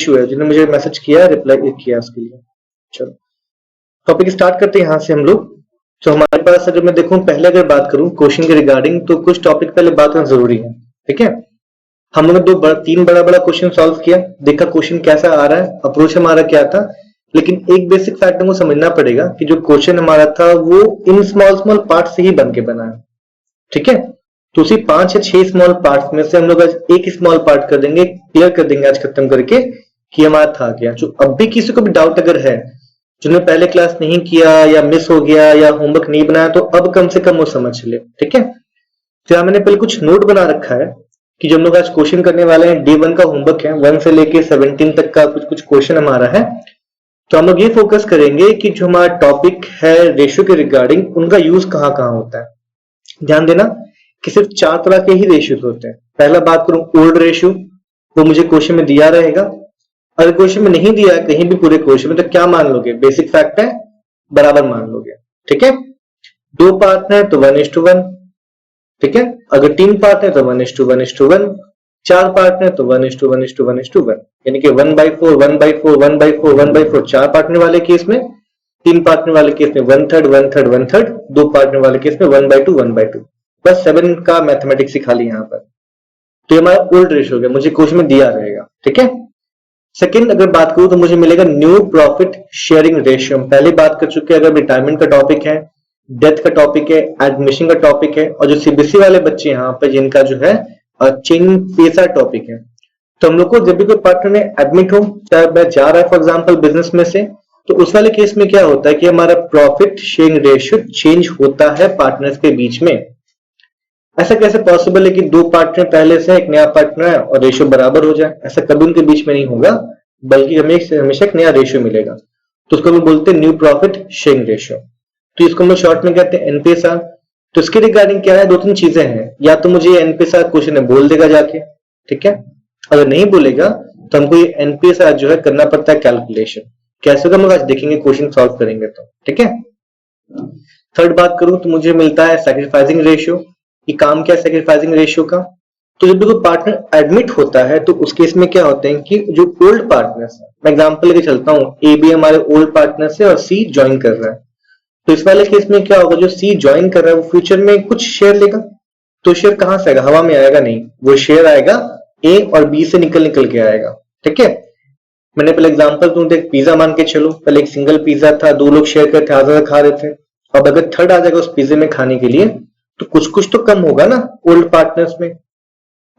Issue है, जिन्होंने मुझे मैसेज किया, रिप्लाई किया उसके लिए। चलो टॉपिक स्टार्ट करते हैं यहाँ से हम लोग। तो हमारे पास अगर मैं देखूं, पहले अगर बात करूं क्वेश्चन के रिगार्डिंग, तो कुछ टॉपिक पहले बात करना जरूरी है। ठीक है, हम लोगों ने तीन बड़ा क्वेश्चन सॉल्व किया, देखा क्वेश्चन कैसा आ रहा है, अप्रोच हमारा क्या था। लेकिन एक बेसिक फैक्ट हमको समझना पड़ेगा कि जो क्वेश्चन हमारा था वो इन स्मॉल पार्ट से ही बन के बना है। ठीक है, तो उसी 5 या 6 स्मॉल पार्ट में से हम लोग आज एक स्मॉल पार्ट कर देंगे, क्लियर कर देंगे आज खत्म करके कि हमारा था क्या। जो अब भी किसी को भी डाउट अगर है, जिन्होंने पहले क्लास नहीं किया या मिस हो गया या होमवर्क नहीं बनाया, तो अब कम से कम वो समझ ले। ठीक है, तो यहाँ मैंने पहले कुछ नोट बना रखा है कि जो हम लोग आज क्वेश्चन करने वाले हैं, D1 का होमवर्क है, 1 से लेके 17 तक का कुछ क्वेश्चन हमारा है। तो हम लोग ये फोकस करेंगे कि जो हमारा टॉपिक है रेशियो के रिगार्डिंग, उनका यूज कहाँ कहाँ होता है। ध्यान देना कि सिर्फ 4 तरह के ही रेशियोज होते हैं। पहला बात करूं ओल्ड रेशियो, वो मुझे क्वेश्चन में दिया रहेगा। अगर क्वेश्चन में नहीं दिया है कहीं भी पूरे क्वेश्चन में, तो क्या मान लोगे, बेसिक फैक्ट है, बराबर मान लोगे। ठीक है, 2 पार्ट है तो 1:1। ठीक है, अगर 3 पार्ट है तो 1:1:1, 4 पार्ट है तो 1:1:1:1, यानी कि 1/4 1/4 1/4 1/4 4 पार्टनर वाले केस में, 3 पार्टनर वाले केस में 1/3 1/3 1/3, 2 पार्टनर वाले केस में 1/2 1/2। बस 7 का मैथमेटिक्स सिखा ली यहाँ पर। तो ये हमारा ओल्ड रेशियो हो गया, मुझे क्वेश्चन में दिया रहेगा। ठीक है, सेकंड अगर बात करूं तो मुझे मिलेगा न्यू प्रॉफिट शेयरिंग रेशियो। हम पहले बात कर चुके हैं, अगर रिटायरमेंट का टॉपिक है, डेथ का टॉपिक है, एडमिशन का टॉपिक है, और जो सीबीएसई वाले बच्चे यहाँ पे जिनका जो है चेंज पेसा टॉपिक है, तो हम लोग को जब भी कोई पार्टनर में एडमिट हो, चाहे जा रहा है फॉर एग्जाम्पल बिजनेस में से, तो उस वाले केस में क्या होता है कि हमारा प्रॉफिट शेयरिंग रेशियो चेंज होता है पार्टनर्स के बीच में। ऐसा कैसे पॉसिबल है कि 2 पार्टनर पहले से, एक नया पार्टनर है और रेशियो बराबर हो जाए? ऐसा कभी उनके बीच में नहीं होगा, बल्कि हमें हमेशा एक नया रेशियो मिलेगा। तो उसको हम बोलते हैं न्यू प्रॉफिट शेयरिंग रेशियो। तो इसको हम शॉर्ट में कहते हैं एनपीएसआर। तो इसके रिगार्डिंग क्या है, 2-3 चीजें हैं। या तो मुझे एनपीएसआर क्वेश्चन में बोल देगा जाके, ठीक है, अगर नहीं बोलेगा तो हमको ये एनपीएसआर जो है करना पड़ता है कैलकुलेशन। कैसे होगा हम आज देखेंगे, क्वेश्चन सॉल्व करेंगे तो। ठीक है, थर्ड बात करूं तो मुझे मिलता है सैक्रिफाइसिंग रेशियो। ये काम क्या है सैक्रिफाइसिंग रेशियो का? तो जब भी कोई पार्टनर एडमिट होता है तो उस केस में क्या होते हैं कि जो ओल्ड पार्टनर्स है, मैं एग्जांपल लेके चलता हूँ, ए बी हमारे ओल्ड पार्टनर है और सी ज्वाइन कर रहा है। तो इस वाले केस में क्या होगा, जो सी ज्वाइन कर रहा है वो फ्यूचर में कुछ शेयर लेगा। तो शेयर कहां से आएगा, हवा में आएगा नहीं, वो शेयर आएगा ए और बी से निकल के आएगा। ठीक है, मैंने पहले एग्जांपल दूं, देख पिज्जा मान के चलो, पहले एक सिंगल पिज्जा था, 2 लोग शेयर करके आधा खा रहे थे। अब अगर थर्ड आ जाएगा उस पिज्जे में खाने के लिए, तो कुछ तो कम होगा ना ओल्ड पार्टनर्स में।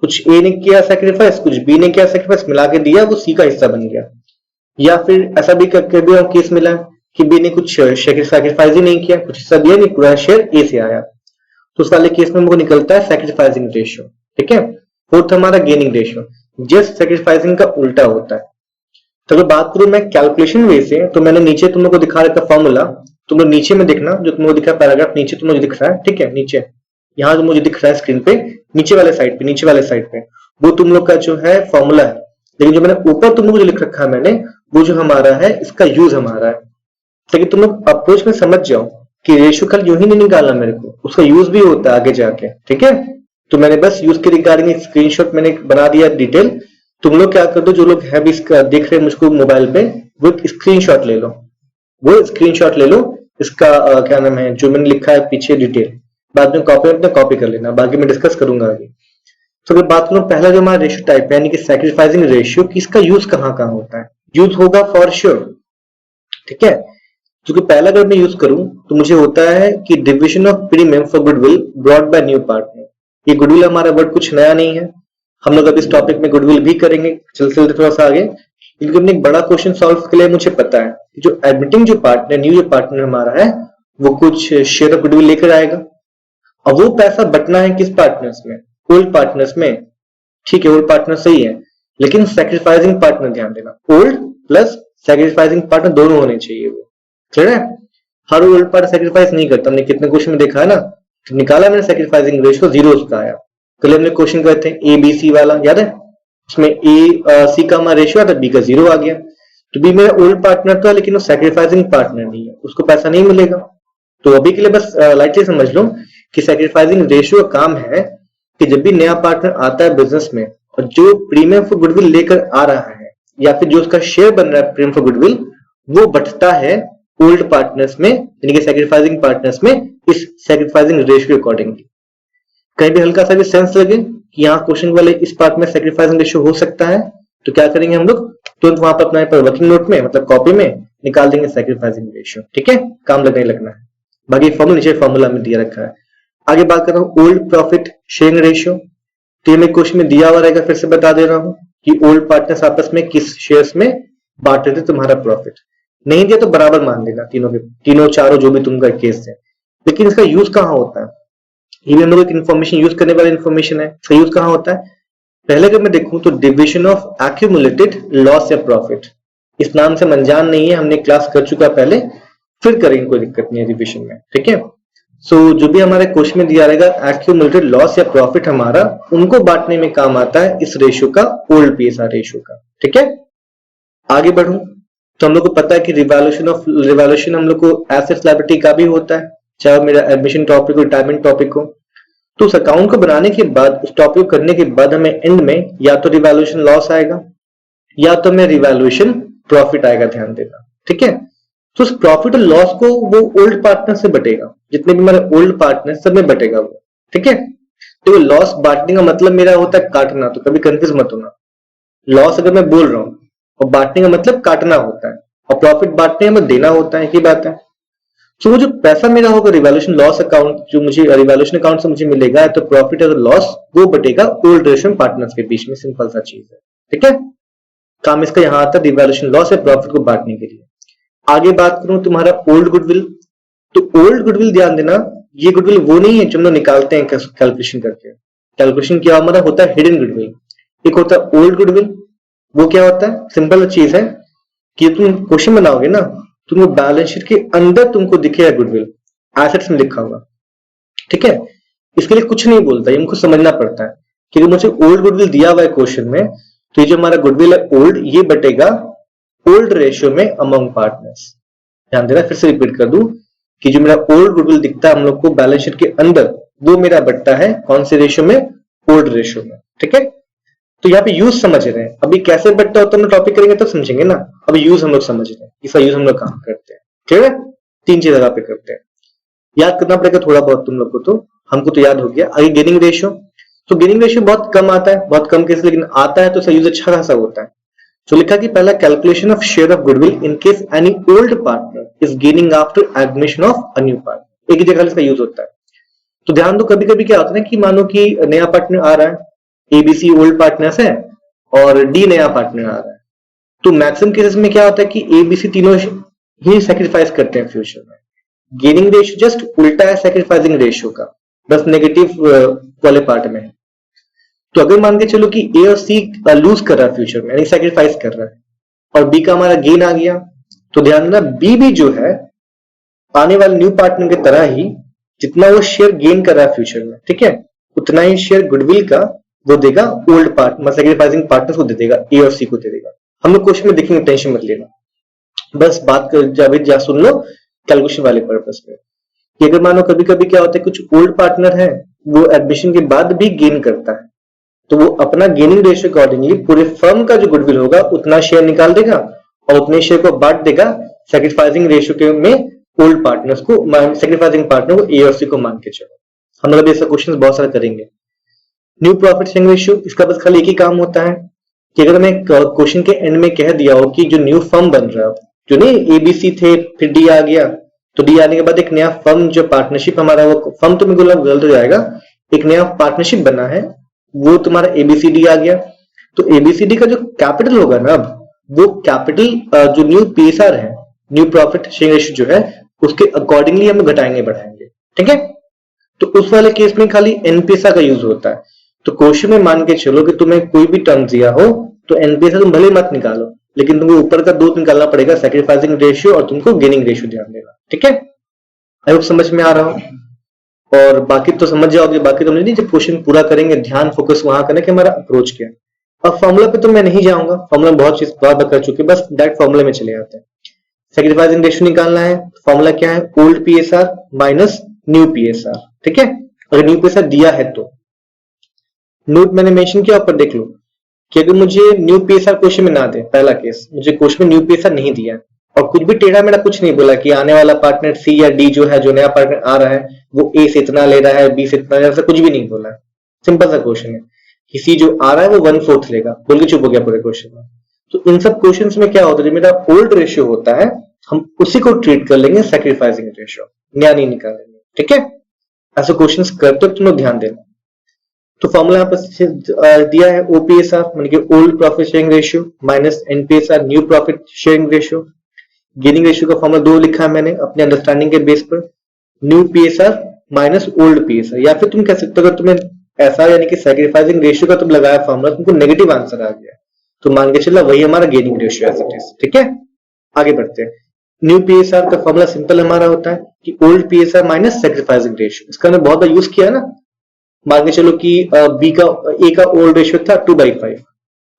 कुछ ए ने किया सैक्रिफाइस, कुछ बी ने किया सैक्रिफाइस, मिला के दिया, वो सी का हिस्सा बन गया। या फिर ऐसा भी करके भी केस मिला कि बी ने कुछ सैक्रिफाइस ही नहीं किया, कुछ हिस्सा दिया नहीं, पूरा शेयर ए से आया। तो उस वाले केस में हमको निकलता है सैक्रिफाइसिंग रेशियो। ठीक है, फोर्थ हमारा गेनिंग रेशियो, जस्ट सैक्रिफाइसिंग का उल्टा होता है। तो अगर बात करूं मैं कैलकुलेशन वे से, तो मैंने नीचे तुम लोग को दिखा रखा फॉर्मूला, तुम लोग नीचे में देखना, जो तुम लोग दिखा पैराग्राफ नीचे तुम लोग दिख रहा है। ठीक है, नीचे यहाँ जो मुझे दिख रहा है स्क्रीन पे, नीचे वाले साइड पे वो तुम लोग का जो है फॉर्मूला है। लेकिन जो मैंने ऊपर तुम लोग जो लिख रखा है मैंने, वो जो हमारा है इसका यूज हमारा है। लेकिन तुम लोग अप्रोच में समझ जाओ कि रेशियो खाली यूं ही नहीं निकालना मेरे को, उसका यूज भी होता है आगे जाके। ठीक है, तो मैंने बस यूज के रिगार्डिंग एक स्क्रीनशॉट मैंने बना दिया डिटेल। तुम लोग क्या कर दो, जो लोग है भी देख रहे हैं मुझको मोबाइल पे, वो स्क्रीनशॉट ले लो, इसका क्या नाम है, जो मैंने लिखा है पीछे डिटेल, बाद में कॉपी कर लेना, बाकी मैं डिस्कस करूंगा आगे। तो अगर बात करूं पहला जो हमारा रेशियो टाइप है, यानी कि सैक्रिफाइसिंग रेशियो, किसका यूज कहाँ कहाँ होता है? यूज होगा फॉर श्योर। ठीक है, क्योंकि पहला अगर मैं यूज करूं तो मुझे होता है कि division of premium for goodwill brought by new partner. ये गुडविल हमारा वर्ड कुछ नया नहीं है, हम लोग अब इस टॉपिक में गुडविल भी करेंगे चलते थोड़ा सा आगे। लेकिन अपने एक बड़ा क्वेश्चन सॉल्व के लिए मुझे पता है कि जो एडमिटिंग जो पार्टनर, न्यू जो पार्टनर हमारा है, वो कुछ शेयर ऑफ गुडविल लेकर आएगा। अब वो पैसा बटना है किस पार्टनर्स में, ओल्ड पार्टनर्स में। ठीक है, ओल्ड पार्टनर सही है, लेकिन सैक्रिफाइसिंग पार्टनर ध्यान देना, ओल्ड प्लस सैक्रिफाइसिंग पार्टनर दोनों होने चाहिए। वो क्लियर है, हर ओल्ड पार्टनर सैक्रिफाइस नहीं करता। हमने कितने क्वेश्चन में देखा है ना, तो निकाला मैंने सैक्रिफाइसिंग रेशियो 0 उसका आया। कल हमने क्वेश्चन करते हैं ए बी सी वाला, याद है, उसमें ए सी का हमारा रेशियो आता, बी का 0 आ गया। तो बी मेरा ओल्ड पार्टनर था, लेकिन वो सैक्रिफाइसिंग पार्टनर नहीं है, उसको पैसा नहीं मिलेगा। तो अभी के लिए बस लाइटली समझ लो कि सैक्रिफाइसिंग रेशियो का काम है कि जब भी नया पार्टनर आता है बिजनेस में और जो प्रीमियम फॉर गुडविल लेकर आ रहा है, या फिर जो उसका शेयर बन रहा है प्रीमियम फॉर गुडविल वो बढ़ता है ओल्ड पार्टनर्स में, यानी कि सैक्रिफाइसिंग पार्टनर्स में, इस सैक्रिफाइसिंग रेशियो के अकॉर्डिंगली। कहीं भी हल्का सा भी सेंस लगे कि यहाँ क्वेश्चन वाले इस पार्ट में सैक्रिफाइसिंग रेशियो हो सकता है, तो क्या करेंगे हम लोग, तुरंत वहां पर अपना वर्किंग नोट में मतलब कॉपी में निकाल देंगे सैक्रिफाइसिंग रेशियो। ठीक है, काम लगना है। बाकी फॉर्मूला नीचे फॉर्मूला में दिया रखा है। आगे बात कर रहा हूँ ओल्ड प्रॉफिट शेयरिंग रेशियो। तो ये क्वेश्चन में दिया हुआ रहेगा, फिर से बता दे रहा हूँ कि ओल्ड पार्टनर्स आपस में किस शेयर्स में बांट रहे थे तुम्हारा प्रॉफिट। नहीं दिया तो बराबर मान लेना, तीनों चारों जो भी तुमका केस है। लेकिन इसका यूज कहाँ होता है, ये भी हम लोग इन्फॉर्मेशन यूज करने वाला इन्फॉर्मेशन है। इसका यूज कहाँ होता है, पहले अगर मैं देखूं तो डिविजन ऑफ एक्यूमुलेटेड लॉस या प्रॉफिट, इस नाम से अनजान नहीं है, हमने क्लास कर चुका पहले, फिर करेंगे, कोई दिक्कत नहीं है रिविजन में। ठीक है, सो जो भी हमारे क्वेश्चन में दिया रहेगा एक्यूमुलेटेड लॉस या प्रॉफिट हमारा, उनको बांटने में काम आता है इस रेशियो का, ओल्ड पीएसआर रेशियो का। ठीक है, आगे बढ़ूं तो हम लोग को पता है कि रिवैल्यूएशन हम लोग को एसेट्स लायबिलिटी का भी होता है, चाहे मेरा एडमिशन टॉपिक हो, रिटायरमेंट टॉपिक हो। तो उस अकाउंट को बनाने के बाद, उस टॉपिक को करने के बाद हमें एंड में या तो रिवैल्यूएशन लॉस आएगा या तो हमें रिवैल्यूएशन प्रॉफिट आएगा, ध्यान देना। ठीक है, तो उस प्रॉफिट और लॉस को वो ओल्ड पार्टनर से बटेगा, जितने भी हमारे ओल्ड पार्टनर सब में बटेगा वो। ठीक है, तो लॉस बांटने का मतलब मेरा होता है काटना, तो कभी कंफ्यूज मत होना। लॉस अगर मैं बोल रहा हूं और बांटने का मतलब काटना होता है, और प्रॉफिट बांटने का मतलब देना होता है, ये बात है। तो वो जो पैसा मेरा होगा रिवैल्यूएशन लॉस अकाउंट, जो मुझे रिवैल्यूएशन अकाउंट से मुझे मिलेगा, तो प्रॉफिट और लॉस वो बटेगा ओल्ड रेशियो पार्टनर्स के बीच में, सिंपल सा चीज है। ठीक है, काम इसका यहां आता है रिवैल्यूएशन लॉस या प्रॉफिट को बांटने के लिए। आगे बात करूं तुम्हारा ओल्ड गुडविल, तो ओल्ड गुडविल ध्यान देना, ये गुडविल वो नहीं है जो हम लोग निकालते हैं कैलकुलेशन करके। कैलकुलेशन क्या हमारा होता है, हिडन गुडविल। एक होता है ओल्ड गुडविल, वो क्या होता है, सिंपल चीज है कि तुम क्वेश्चन बनाओगे ना, तुमको बैलेंस शीट के अंदर तुमको दिखेगा गुडविल, एसेट्स में लिखा होगा। ठीक है, इसके लिए कुछ नहीं बोलता, ये हमको समझना पड़ता है कि मुझे ओल्ड गुडविल दिया हुआ है क्वेश्चन में, तो ये जो हमारा गुडविल है ओल्ड, ये बटेगा ओल्ड रेशियो में अमंग पार्टनर्स। ध्यान देना, फिर से रिपीट कर दूं कि जो मेरा ओल्ड गुडविल दिखता है हम लोग को बैलेंस शीट के अंदर, वो मेरा बटता है कौन से रेशियो में, ओल्ड रेशियो में। ठीक है, तो यहाँ पे यूज समझ रहे हैं, अभी कैसे बटता होता है हम टॉपिक करेंगे तब समझेंगे ना, अभी यूज हम लोग समझ रहे हैं, इसका यूज हम लोग कहां करते हैं। ठीक है, 3 चीज जगह पे करते हैं, याद करना पड़ेगा थोड़ा बहुत तुम लोग को, तो हमको तो याद हो गया। आगे गेनिंग रेशियो, तो गेनिंग रेशियो बहुत कम आता है, बहुत कम केस, लेकिन आता है तो इसका यूज अच्छा खासा होता है। तो लिखा कि पहला calculation of share of goodwill in case any old partner is gaining after admission of a new partner, एक ही जगह इसका यूज होता है। तो ध्यान दो, कभी कभी क्या होता है कि मानो कि नया पार्टनर आ रहा है, एबीसी ओल्ड पार्टनर्स है और डी नया पार्टनर आ रहा है, तो मैक्सिमम केसेस में क्या होता है कि एबीसी तीनों ही सैक्रिफाइस करते हैं फ्यूचर में। गेनिंग रेशियो जस्ट उल्टा है सैक्रिफाइसिंग रेशियो का, बस नेगेटिव वाले पार्ट में है। तो अगर मान के चलो कि ए और सी लूज कर रहा है फ्यूचर में, यानी सैक्रिफाइस कर रहा है, और बी का हमारा गेन आ गया, तो ध्यान देना बी भी जो है आने वाले न्यू पार्टनर की तरह ही जितना वो शेयर गेन कर रहा है फ्यूचर में, ठीक है, उतना ही शेयर गुडविल का वो देगा ओल्ड पार्टनर, सैक्रिफाइसिंग पार्टनर को दे देगा, ए और सी को दे देगा। हम लोग क्वेश्चन में देखेंगे, टेंशन मत लेना, बस बात कर जा सुन लो कैलकुलेशन वाले पर्पस में। कि अगर मानो कभी कभी क्या होता है, कुछ ओल्ड पार्टनर है वो एडमिशन के बाद भी गेन करता है, तो वो अपना गेनिंग रेशियो अकॉर्डिंगली पूरे फर्म का जो गुडविल होगा उतना शेयर निकाल देगा और उतने शेयर को बांट देगा सैक्रिफाइसिंग रेशियो के में ओल्ड पार्टनर्स को, सैक्रिफाइसिंग पार्टनर को ए और सी को मान के चलो। हम लोग ऐसा क्वेश्चन बहुत सारे करेंगे। न्यू प्रॉफिट शेयरिंग रेशियो, इसका बस खाली एक ही काम होता है कि अगर मैं क्वेश्चन के एंड में कह दिया हो कि जो न्यू फर्म बन रहा है, जो नहीं एबीसी थे फिर डी आ गया, तो डी आने के बाद एक नया फर्म जो पार्टनरशिप हमारा, वो फर्म तो मेरे को गलत हो जाएगा, एक नया पार्टनरशिप बना है, वो तुम्हारा एबीसीडी आ गया। तो एबीसीडी का जो कैपिटल होगा ना, अब वो कैपिटल जो न्यू पीएसआर है, न्यू प्रॉफिट शेयरिंग रेशियो जो है, उसके अकॉर्डिंगली हम घटाएंगे बढ़ाएंगे। ठीक है, तो उस वाले केस में खाली एनपीएसआर का यूज होता है। तो क्वेश्चन में मान के चलो कि तुम्हें कोई भी टर्म दिया हो तो एनपीएसआर तुम भले मत निकालो, लेकिन तुमको ऊपर का 2 निकालना पड़ेगा, सैक्रिफाइसिंग रेशियो और तुमको गेनिंग रेशियो, ध्यान देना। ठीक है, आई होप समझ में आ रहा हूं, और बाकी तो समझ जाओगे, बाकी तो नहीं, जब क्वेश्चन पूरा करेंगे ध्यान फोकस वहां करना कि हमारा अप्रोच क्या है। अब फॉर्मूला पे तो मैं नहीं जाऊंगा, फॉर्मूला बहुत चीज बात कर चुके, बस डायरेक्ट फॉर्मूला में चले जाते हैं। सैक्रिफाइसिंग रेशियो निकालना है, फॉर्मूला क्या है, old PSR minus new PSR. ठीक है, अगर न्यू पीएसआर दिया है तो नोट मैंने मेंशन किया, ऊपर देख लो कि अगर मुझे न्यू पीएसआर क्वेश्चन में ना दे, पहला केस मुझे क्वेश्चन में न्यू पीएसआर नहीं दिया और कुछ भी टेढ़ा मेढ़ा कुछ नहीं बोला कि आने वाला पार्टनर सी या डी जो है, जो नया पार्टनर आ रहा है वो ए से इतना ले रहा है, बी से इतना ले रहा है, कुछ भी नहीं बोला है, सिंपल सा क्वेश्चन है कि सी जो आ रहा है वो 1/4 लेगा, बोल के चुप हो गया पूरे क्वेश्चन में। तो इन सब क्वेश्चंस में क्या होता है, जो मेरा ओल्ड रेशियो होता है हम उसी को ट्रीट कर लेंगे सैक्रिफाइसिंग रेशियो, नया नहीं निकालेंगे, ठीक है। ऐसे क्वेश्चंस करते हो तुम लोग ध्यान देना। तो फॉर्मूला यहाँ पर दिया है ओपीएसआर माने कि old profit sharing ratio minus एनपीएसआर new profit sharing ratio. Gaining ratio का फॉर्मूला 2 लिखा है मैंने अपने अंडरस्टैंडिंग के बेस पर, new PSR minus old PSR. या फिर तुम कह सकते हो अगर तुम्हें ऐसा यानी कि सैक्रिफाइसिंग रेशियो का तुम लगाया फॉर्मूला, तुमको नेगेटिव आंसर आ गया तो मान के चला वही हमारा gaining ratio as it is, ठीक है। आगे बढ़ते हैं। न्यू पीएसआर का फॉर्मूला सिंपल हमारा होता है कि old PSR minus sacrificing ratio. इसका हमने बहुत बार यूज किया है ना। मान के चलो कि बी का ए का ओल्ड रेशियो था 2/5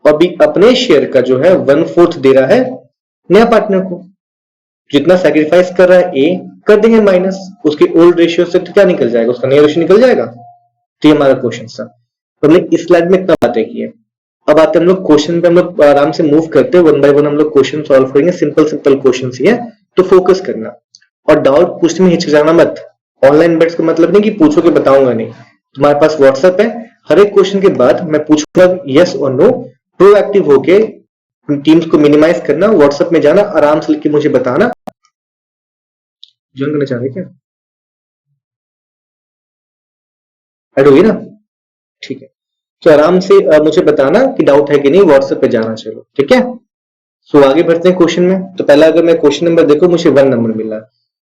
और बी अपने शेयर का जो है 1/4 दे रहा है नया पार्टनर को। जितना सैक्रिफाइस कर रहा है ए कर देंगे माइनस उसके ओल्ड रेशियो से, तो क्या निकल जाएगा, उसका नया रेशियो निकल जाएगा। तो ये हमारा क्वेश्चन था। तो हमने इस स्लाइड में इतना बातें की है। अब आते हम लोग क्वेश्चन पे, हम लोग आराम से मूव करते हैं, 1 बाय 1 हम लोग क्वेश्चन सॉल्व करेंगे। सिंपल क्वेश्चन ही है तो फोकस करना और डाउट पूछने में हिचकिचाना मत। ऑनलाइन बैट्स का मतलब नहीं कि पूछो के बताऊंगा नहीं, तुम्हारे पास व्हाट्सएप है, हर एक क्वेश्चन के बाद मैं पूछूंगा यस और नो, प्रोएक्टिव होके टीम्स को मिनिमाइज करना, व्हाट्सएप में जाना, आराम से लिख के मुझे बताना। ज्वाइन करना चाह रहे क्या, ऐड होगी ना, ठीक है। तो आराम से मुझे बताना कि डाउट है कि नहीं, व्हाट्सएप पे जाना, चलो ठीक है। सो आगे बढ़ते हैं क्वेश्चन में। तो पहला अगर मैं क्वेश्चन नंबर देखो, मुझे 1 नंबर मिला,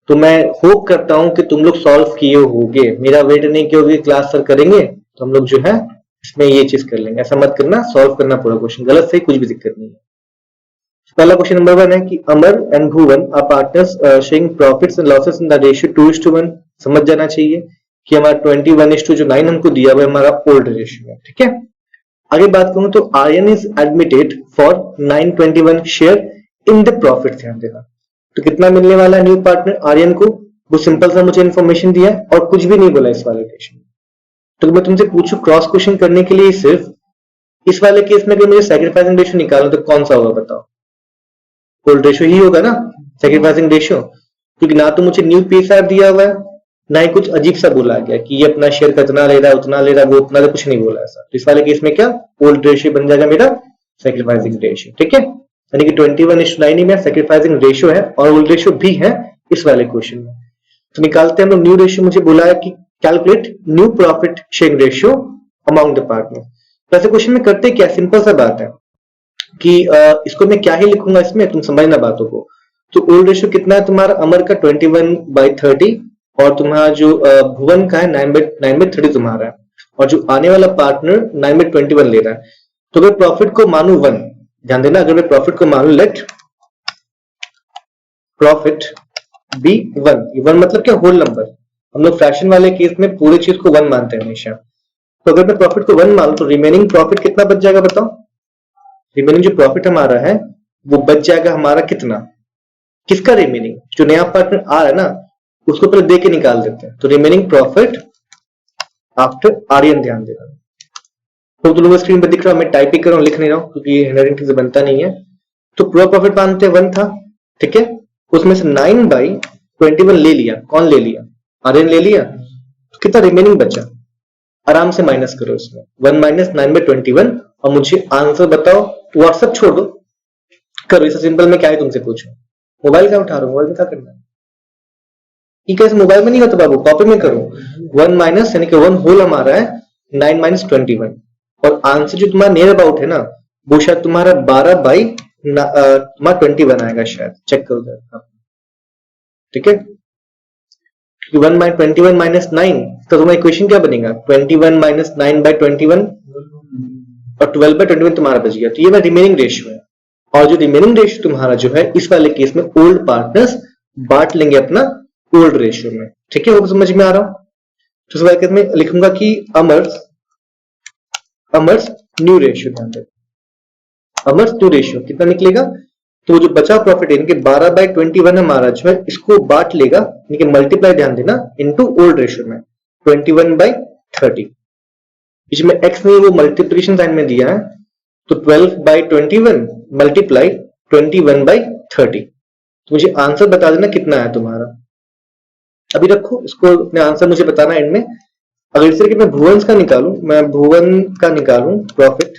तो मैं होप करता हूं कि तुम लोग सॉल्व किए होगे। मेरा वेट नहीं किए, क्लास सर करेंगे तो हम लोग जो है इसमें ये चीज कर लेंगे। ऐसा मत करना, सॉल्व करना पूरा क्वेश्चन, गलत सही कुछ भी दिक्कत नहीं है। पहला क्वेश्चन नंबर 1 है कि Amar and Bhuvan are partners sharing profits and losses in the ratio 2:1। समझ जाना चाहिए कि हमारा 21:9 हमको दिया हुआ है, हमारा ओल्ड रेशियो है, ठीक है। आगे बात करूं तो Aryan is admitted for 921 share in the profit. ध्यान देना, तो कितना मिलने वाला है न्यू पार्टनर आर्यन को, वो सिंपल सा मुझे इन्फॉर्मेशन दिया है और कुछ भी नहीं बोला इस वाले केस में। तो मैं तुमसे पूछूं क्रॉस क्वेश्चन करने के लिए सिर्फ इस वाले केस में अगर मुझे सैक्रिफाइसिंग रेशियो निकालना तो कौन सा होगा बताओ, ओल्ड रेशियो ही होगा ना सैक्रिफाइसिंग रेशियो, क्योंकि ना तो मुझे न्यू पीएसआर दिया हुआ है ना ही कुछ अजीब सा बोला गया कि ये अपना शेयर कितना ले रहा है, उतना ले रहा है, वो उतना, तो कुछ नहीं बोला ऐसा। तो इस वाले केस में क्या ओल्ड रेशियो बन जाएगा मेरा सैक्रिफाइसिंग रेशियो, ठीक है। यानी कि 21:9 ही मेरा सैक्रिफाइसिंग रेशियो है और ओल्ड रेशियो भी है इस वाले क्वेश्चन में। तो निकालते हैं हम लोग न्यू रेशियो। मुझे बोला है कि calculate new profit sharing ratio among the partner. तो ऐसे क्वेश्चन में करते क्या, सिंपल सा बात है कि इसको मैं क्या ही लिखूंगा इसमें, तुम समझना बातों को। तो ओल्ड रेशियो कितना है तुम्हारा, अमर का 21/30 और तुम्हारा जो भुवन का है 9/30 तुम्हारा है, और जो आने वाला पार्टनर 9/21 ले रहा है। तो अगर प्रॉफिट को मानू 1, ध्यान देना, अगर मैं प्रॉफिट को मानू, लेट प्रॉफिट बी 1 मतलब क्या, होल नंबर। हम लोग फ्रैक्शन वाले केस में पूरी चीज को 1 मानते हैं हमेशा। तो अगर मैं प्रॉफिट को 1 मानू तो रिमेनिंग प्रॉफिट कितना बच जाएगा बताओ। रिमेनिंग जो प्रॉफिट हमारा है वो बच जाएगा हमारा कितना, किसका रिमेनिंग, जो नया पार्टनर आ रहा है ना उसको पहले दे के निकाल देते हैं। तो रिमेनिंग प्रॉफिट आफ्टर आर्यन, ध्यान देना। तो तुम लोगों स्क्रीन पर दिख रहा है, मैं टाइप ही कर रहा हूं, लिख नहीं रहा हूं क्योंकि हैंडराइटिंग से बनता नहीं है। तो पूरा प्रॉफिट मानते हैं 1 था, ठीक है। उसमें से 9/21 ले लिया, कौन ले लिया, आर्यन ले लिया। तो कितना रिमेनिंग बचा, आराम से माइनस करो इसमें, 1 - 9/21 और मुझे आंसर बताओ। व्हाट्सएप छोड़ दो, करो इसे सिंपल। में क्या है तुमसे पूछूं, मोबाइल क्या उठा रहा हूं, मोबाइल में क्या करना है, ये कैसे मोबाइल में नहीं होता बाबू, कॉपी में करो। 1 माइनस यानी कि 1 होल हमारा है 9 - 21 और आंसर जो तुम्हारा नियर अबाउट है ना वो शायद तुम्हारा 12/21 आएगा शायद, चेक करो जरा, ठीक है। 1/21 - 9 तो तुम्हारा इक्वेशन क्या बनेगा, 21 - 9/21 और 12/21 तुम्हारा बच गया। तो ये रिमेनिंग रेशियो है और जो रिमेनिंग रेशियो तुम्हारा जो है इस वाले केस में ओल्ड पार्टनर्स बांट लेंगे अपना ओल्ड रेशियो में, ठीक है। वो समझ में आ रहा हूं। तो इस वाले केस में लिखूंगा कि अमर्स न्यू रेशियो, ध्यान दे, अमर्स न्यू रेशियो कितना निकलेगा। तो जो बचा प्रॉफिट है इनके 12/21 हमारा जो है इसको बांट लेगा, यानी मल्टीप्लाई, ध्यान देना, इनटू ओल्ड रेशियो में 21/30। इसमें एक्स नहीं वो मल्टीप्लिकेशन साइन में दिया है, तो 12 by 21 मल्टीप्लाई 21 by 30। तो मुझे आंसर बता देना कितना है तुम्हारा। अभी रखो इसको, अपने आंसर मुझे बताना एंड में। अगर इस तरीके मैं भुवन का निकालूं, प्रॉफिट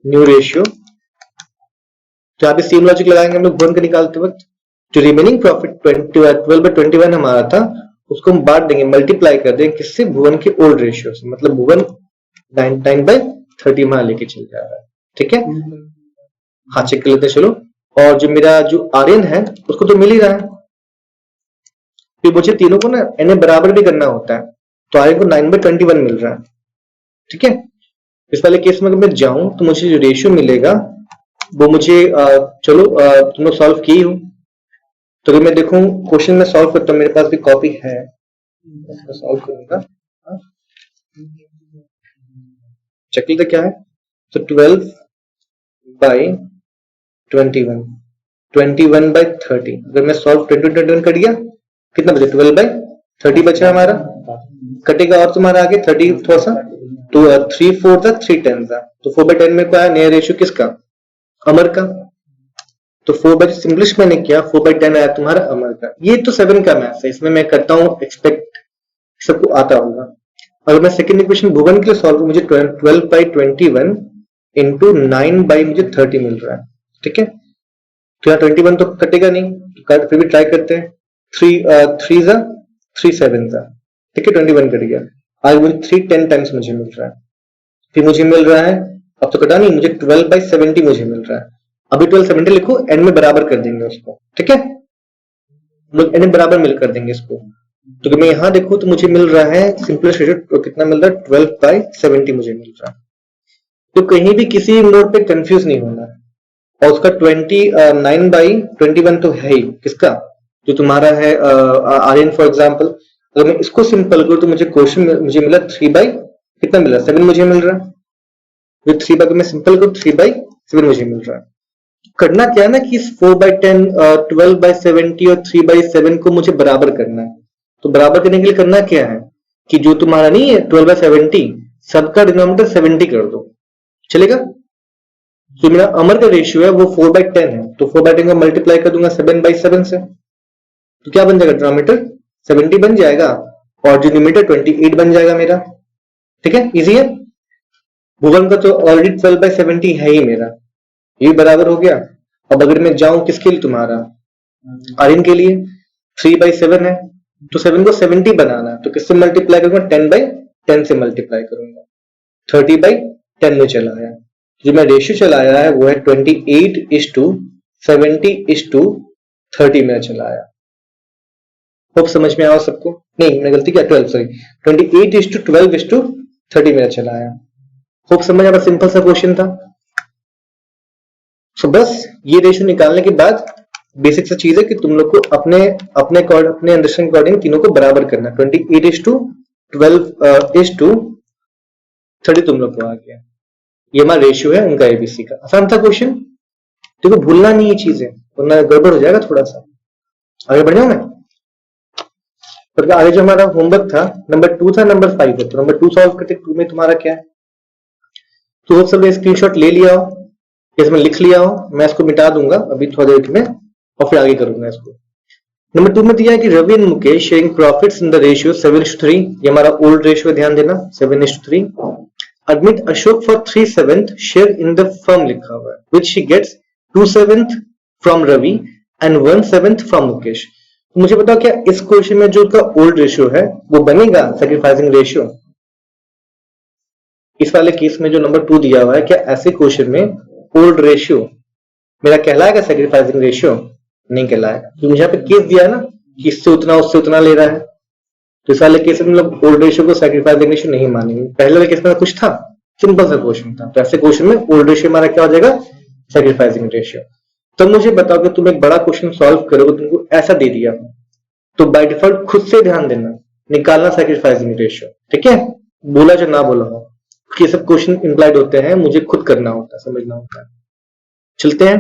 न्यू रेशियो, तो यहाँ पे सेम लॉजिक लगाएंगे हम लोग भुवन का निकालते वक्त। जो रिमेनिंग प्रॉफिट 12 by 21 हमारा था, उसको हम बांट देंगे, मल्टीप्लाई कर देंगे किससे, भुवन के ओल्ड रेशियो से। मतलब भुवन 99 by 30 वहां लेके चल जा रहा है। ठीक है, हाँ चेक कर लेते हैं चलो। और जो मेरा जो आर्यन है उसको तो मिल ही रहा है, फिर मुझे तीनों को ना एन बराबर भी करना होता है, तो आर्यन को 9 by 21 मिल रहा है। ठीक है, इस वाले केस में अगर मैं जाऊं तो मुझे जो रेशियो मिलेगा वो मुझे चलो तुम लोग सॉल्व किए हो, तो अगर मैं देखूं क्वेश्चन में सॉल्व करता हूं, मेरे पास भी कॉपी है, सॉल्व करूंगा, चेक लेते क्या है। तो 12 by 21, 21 by 30, अगर मैं सॉल्व 21 कर दिया, कितना बचे, 12 by 30 बचा हमारा, कटेगा और तुम्हारा आगे 30 थोड़ा सा, तो 3 4 था, 3 10 था, तो 4 by 10 में क्या है, नया रेशियो किसका, अमर का। तो 4 by सिंपलिस्ट मैंने किया, 4 by 10 आया तुम्हारा अमर का। ये तो 7 का मैथ्स है, इसमें मैं करता हूँ एक्सपेक्ट सबको आता होगा। अगर मैं सेकंड इक्वेशन भुवन के लिए सॉल्व करूं, मुझे 12 by 21 इंटू 9 by मुझे 30 मिल रहा है। ठीक है, तो यहाँ 21 तो कटेगा नहीं, तो फिर भी ट्राई करते हैं। 3 जा 3 7 जा, ठीक है, 21 कट गया। आज मुझे 3 10 टाइम्स मुझे मिल रहा है, फिर मुझे मिल रहा है, अब तो कटा नहीं, मुझे 12 by 70 मुझे मिल रहा है। अभी 12 70 लिखो, एंड में बराबर कर देंगे उसको। ठीक है, लोग एंड बराबर मिल कर देंगे इसको। तो मैं यहां देखूं तो मुझे मिल रहा है सिंपलेस्ट रेशियो कितना मिल रहा है, 12 by 70 मुझे मिल रहा है। तो कहीं भी किसी मोड पे कंफ्यूज नहीं होना है। और उसका 29 by 21 तो है ही, किसका, जो तुम्हारा है आर्यन फॉर एग्जांपल। अगर मैं इसको सिंपल करूं तो मुझे क्वेश्चन मुझे मिला 3 by कितना मिला, 7 मुझे मिल रहा है। विद 3 by मैं सिंपल करूं 3 by 7 मुझे मिल रहा है। करना क्या है ना कि 4 by 10, 12 by 70 और 3 by 7 को मुझे बराबर करना है। तो बराबर करने के लिए करना क्या है कि जो तुम्हारा नहीं है 12 by 70, सबका डिनोमिनेटर 70 कर दो, चलेगा। तो मेरा अमर का रेशियो है वो 4 by 10 है, तो 4 by 10 को मल्टीप्लाई कर दूंगा 7 by 7 से, तो क्या बन जाएगा, डिनोमिनेटर 70 बन जाएगा और जो न्यूमरेटर 28 बन जाएगा मेरा। ठीक है, इजी है। भुवन का तो ऑलरेडी 12 by 70 है ही मेरा, ये बराबर हो गया। अब अगर मैं जाऊं किसके लिए, तुम्हारा आर्यन के लिए, 3 by 7 है, तो 7 को 70 बनाना है, तो किससे मल्टीप्लाई करूंगा, 10 by 10 से मल्टीप्लाई करूंगा। 30 by 10 में चला आया, जो मैं रेशियो चलाया है वो है 28:70:30 में चला आया। होप समझ में आया सबको, नहीं मैंने गलती किया, 12 सॉरी 28:12:30 में चला आया। होप समझ आया, सिंपल सा क्वेश्चन था। तो बस ये रेशियो निकालने के बाद बेसिक सा चीज है कि तुम लोग को अपने अंडरस्टैंडिंग अकॉर्डिंग तीनों को बराबर करना। 28:12:30 तुम लोग को आ गया, ये हमारा रेशियो है उनका एबीसी का। आसान था क्वेश्चन, देखो भूलना नहीं ये चीजें, वरना गड़बड़ हो जाएगा थोड़ा सा। आगे बढ़ जाऊं मैं, तो आगे जो हमारा होमवर्क था नंबर 2 था, नंबर 5 है, तो नंबर 2 सॉल्व करते। 2 में तुम्हारा क्या है, तो सब स्क्रीनशॉट ले लिया हो, इसमें लिख लिया हो, मैं इसको मिटा दूंगा अभी थोड़ी देर में और फिर आगे करूंगा इसको। नंबर 2 में दिया है कि Ravi and Mukesh sharing profits in the ratio 7:3, ये हमारा ओल्ड रेशियो, ध्यान देना 7:3। Admit Ashok for 3/7 share in the firm लिखा हुआ है, which he gets 2/7 from Ravi and 1/7 from Mukesh। तो मुझे बताओ क्या इस क्वेश्चन में जो उसका ओल्ड रेशियो है वो बनेगा सैक्रिफाइसिंग रेशियो। इस वाले केस में जो नंबर 2 दिया हुआ है, क्या ऐसे क्वेश्चन में ओल्ड रेशियो मेरा कहलाएगा सैक्रिफाइसिंग रेशियो? नहीं कहलाएगा, तो मुझे यहाँ पे केस दिया है ना कि इससे उतना उससे उतना ले रहा है, तो इस वाले केस में लोग ओल्ड रेशियो को सैक्रिफाइसिंग रेशियो नहीं मानेंगे। पहले वाले केस में कुछ था, सिंपल सा क्वेश्चन था, तो ऐसे क्वेश्चन में ओल्ड रेशियो हमारा क्या हो जाएगा, सैक्रिफाइसिंग रेशियो। तो मुझे बताओ कि तुम एक बड़ा क्वेश्चन सॉल्व करोगे, तुमको ऐसा दे दिया तो बाय डिफॉल्ट खुद से ध्यान देना, निकालना सैक्रिफाइसिंग रेशियो। ठीक है, बोला जो ना बोला हो, ये सब क्वेश्चन इंप्लाइड होते हैं, मुझे खुद करना होता है, समझना होता है। चलते हैं,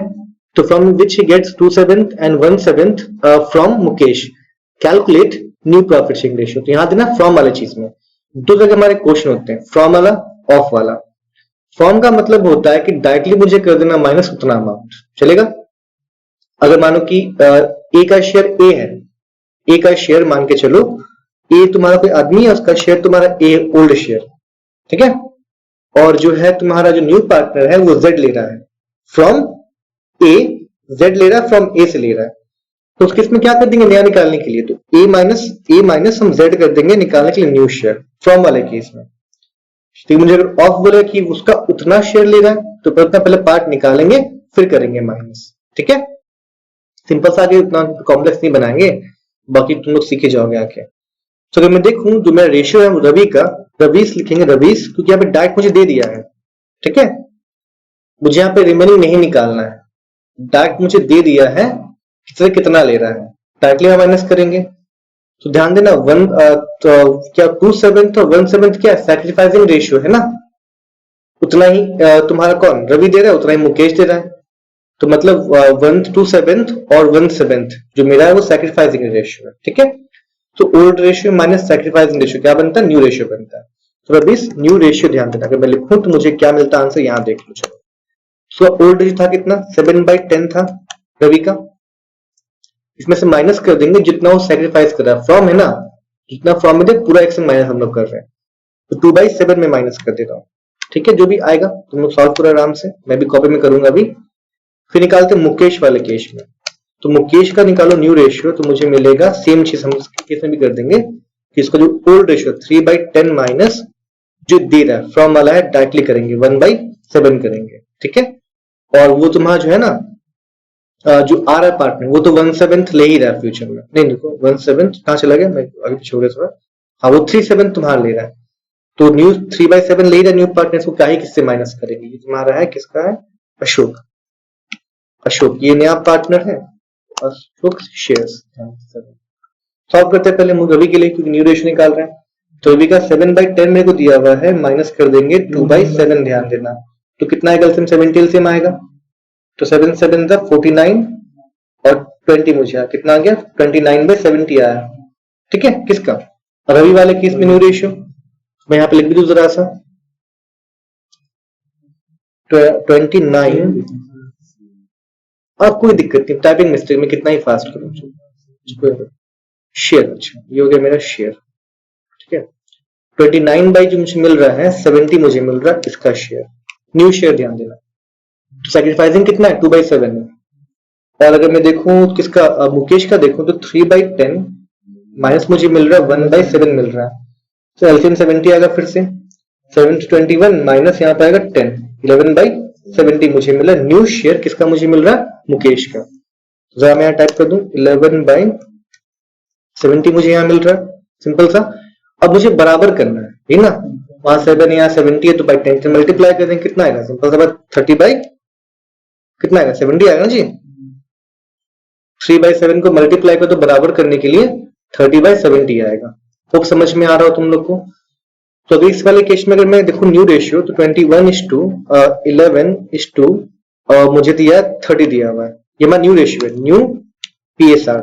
तो from which he gets 2/7 and 1/7 from Mukesh, calculate new profit sharing ratio. तो यहां देना फ्रॉम वाले चीज में दो जगह हमारे क्वेश्चन होते हैं, फ्रॉम वाला, ऑफ वाला। फ्रॉम का मतलब होता है कि डायरेक्टली मुझे कर देना माइनस उतना अमाउंट, चलेगा। अगर मानो कि ए का शेयर ए है, ए का शेयर मान के चलो, ए तुम्हारा कोई आदमी है, उसका शेयर तुम्हारा ए ओल्ड शेयर, ठीक है। और जो है तुम्हारा जो न्यू पार्टनर है वो जेड ले रहा है फ्रॉम ए, जेड ले रहा है फ्रॉम ए से ले रहा है, तो उस केस में क्या कर देंगे नया निकालने के लिए, तो ए माइनस हम जेड कर देंगे निकालने के लिए न्यू शेयर फ्रॉम वाले केस में। तो मुझे अगर ऑफ बोले कि उसका उतना शेयर ले रहा है तो उतना पहले पार्ट निकालेंगे फिर करेंगे माइनस, ठीक है। सिंपल सा, आगे उतना कॉम्प्लेक्स नहीं बनाएंगे, बाकी तुम लोग सीखे जाओगे आके। तो अगर मैं देखूं जो मेरा रेशियो है रवि का, रवीस लिखेंगे रवीस, क्योंकि यहाँ पे डायरेक्ट मुझे दे दिया है, ठीक है। मुझे यहाँ पे रिमेनिंग नहीं निकालना है, डायरेक्ट मुझे दे दिया है कितना ले रहा है, डायरेक्टली हम माइनस करेंगे। तो ध्यान देना तो क्या 2/7 और 1/7 क्या सैक्रिफाइसिंग रेशियो है ना, उतना ही तुम्हारा कौन रवि दे रहा है, उतना ही मुकेश दे रहा है, तो मतलब 1/2 और 1/7 जो मेरा है वो सैक्रिफाइसिंग रेशियो है, ठीक है। तो old ratio minus sacrificing ratio क्या बनता है, न्यू रेशियो बनता है। तो अब इस न्यू रेशियो ध्यान देना, अगर मैं लिखूं तो मुझे क्या मिलता है आंसर, यहां देख लो। चलो, सो ओल्ड रेशियो था कितना, 7/10 था रवि का, इसमें से माइनस कर देंगे जितना वो सैक्रिफाइस कर रहा है, फ्रॉम है ना, जितना फ्रॉम में पूरा एक से माइनस हम लोग कर रहे हैं, तो 2/7 में माइनस कर देता हूँ, ठीक है। जो भी आएगा तुम लोग सॉल्व करो आराम से, मैं भी कॉपी में करूंगा अभी। फिर निकालते मुकेश वाले केस में, तो मुकेश का निकालो न्यू रेशियो, तो मुझे मिलेगा सेम चीज हम इसके केस में भी कर देंगे कि इसका जो ओल्ड रेशियो 3/10 माइनस जो दे रहा है फ्रॉम वाला है डायरेक्टली करेंगे 1/7 करेंगे, ठीक है। और वो तुम्हारा जो है ना जो आ रहा है पार्टनर वो तो 1/7 ले ही रहा है फ्यूचर में, नहीं देखो 1/7 कहाँ चला गया, मैं आगे पीछे हो गया थोड़ा, हाँ वो 3/7 तुम्हारा ले रहा है, तो न्यू 3/7 ले रहा है न्यू पार्टनर, इसको क्या ही किससे माइनस करेंगे, ये तुम्हारा है किसका है, अशोक, अशोक ये नया पार्टनर है, अशोक शेयर्स। सॉल्व करते हैं पहले रवि के लिए क्योंकि न्यू रेशियो निकाल रहे हैं, तो रवि का 7/10 मेरे को दिया हुआ है, माइनस कर देंगे 2/7, ध्यान देना, तो कितना आएगा, 70 एलसीएम आएगा, तो 7/7 था 49 और 20 मुझे कितना आ गया 29/70 आया, ठीक है। किसका, रवि वाले केस में न्यू रेशियो, मैं यहाँ पे लिख भी दूं जरा सा 29, अब कोई दिक्कत नहीं, टाइपिंग मिस्टेक में कितना ही फास्ट करूं, शेयर, अच्छा ये हो गया मेरा शेयर, ठीक है। 29 जो मुझे मिल रहा है 70 मुझे मिल रहा है इसका शेयर, न्यू शेयर ध्यान देना। तो सैक्रिफाइसिंग कितना है 2/7 है, और अगर मैं देखूं किसका मुकेश का देखूं तो 3/10 माइनस मुझे मिल रहा है 1/7 मिल रहा है, तो एलसीएम 70 आएगा, फिर से 7 to 21 माइनस यहाँ पे आएगा 10, 11/70 मुझे मिला न्यू शेयर, किसका मुझे मिल रहा है मुकेश का। जरा मैं यहाँ टाइप कर दूं 11/70 मुझे यहाँ मिल रहा है, सिंपल सा। अब मुझे बराबर करना है ना, वहां 7 यहाँ 70 है तो बाई 10 से मल्टीप्लाई कर देंगे, कितना आएगा सिंपल सा बात 30 कितना आएगा 70 आएगा ना जी, 3/7 को मल्टीप्लाई कर तो बराबर करने के लिए 30/70 आएगा। खूब समझ में आ रहा हो तुम लोग को। तो अभी इस वाले केस में अगर मैं देखूं न्यू रेशियो तो 21:11:2 मुझे दिया 30 दिया हुआ है, ये हमारा न्यू रेशियो है, न्यू पीएसआर,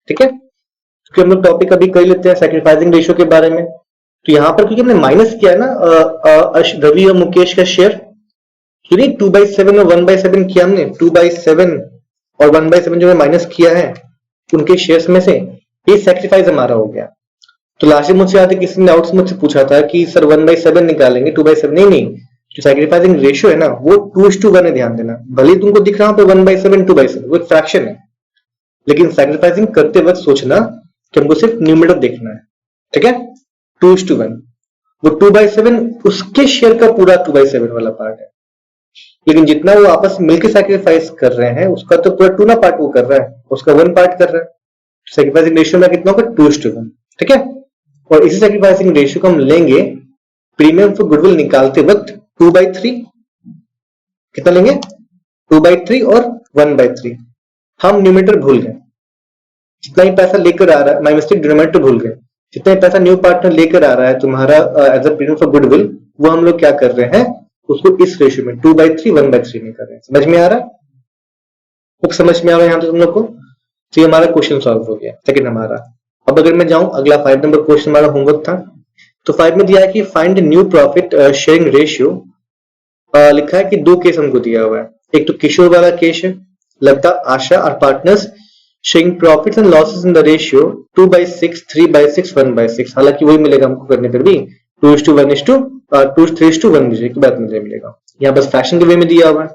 ठीक है। क्योंकि हम लोग टॉपिक अभी कर लेते हैं सैक्रिफाइसिंग रेशियो के बारे में। तो यहाँ पर क्योंकि हमने माइनस किया है ना रवि और मुकेश का शेयर, 2/7 और 1/7 किया हमने, 2/7 और 1/7 जो माइनस किया है उनके शेयर्स में से, ये सैक्रिफाइस हमारा हो गया। तो लास्ट मुझसे याद है किसी ने डाउट्स मुझसे पूछा था कि सर 1/7 निकालेंगे 2/7, नहीं, जो सैक्रिफाइसिंग रेशियो है ना वो 2:1 है, ध्यान देना। भले तुमको दिख रहा है 1/7 2/7 वो एक फ्रैक्शन है, लेकिन सैक्रिफाइसिंग करते वक्त सोचना कि हमको सिर्फ न्यूमरेटर देखना है, ठीक है। 2:1 वो 2/7 उसके शेयर का पूरा 2/7 वाला पार्ट है, लेकिन जितना वो आपस में मिलकर सैक्रिफाइस कर रहे हैं उसका तो पूरा 2 ना पार्ट वो कर रहा है, उसका 1 पार्ट कर रहा है। सैक्रिफाइसिंग रेशियो में कितना होगा 2:1, ठीक है। और इसी सैक्रिफाइसिंग रेशियो को हम लेंगे प्रीमियम फॉर गुडविल निकालते वक्त 2/3, कितना लेंगे 2/3 और 1/3। हम न्यूमरेटर भूल गए, जितना ही पैसा लेकर आ रहा है, माय मिस्टेक, डिनोमिनेटर भूल गए, जितना ही पैसा न्यू पार्टनर लेकर आ रहा है तुम्हारा as a premium for goodwill, वो हम लोग क्या कर रहे हैं उसको इस रेशियो में 2/3 1/3 में कर रहे हैं। समझ में आ रहा है, कुछ समझ में आ रहा है यहाँ पे तुम लोग को। तो ये हमारा क्वेश्चन सॉल्व हो गया सेकंड हमारा। अब अगर मैं जाऊं अगला 5 नंबर क्वेश्चन हमारा होमवर्क था, तो 5 में दिया है कि find new profit sharing ratio लिखा है कि 2 केस हमको दिया हुआ है, एक तो किशोर वाला केस है, Lata Asha are partners sharing profits and losses in the ratio 2/6, 3/6, 1/6। हालांकि वही मिलेगा हमको करने पर भी 2:1 मुझे की बात मुझे मिलेगा। यहाँ बस फैशन के वे में दिया हुआ है।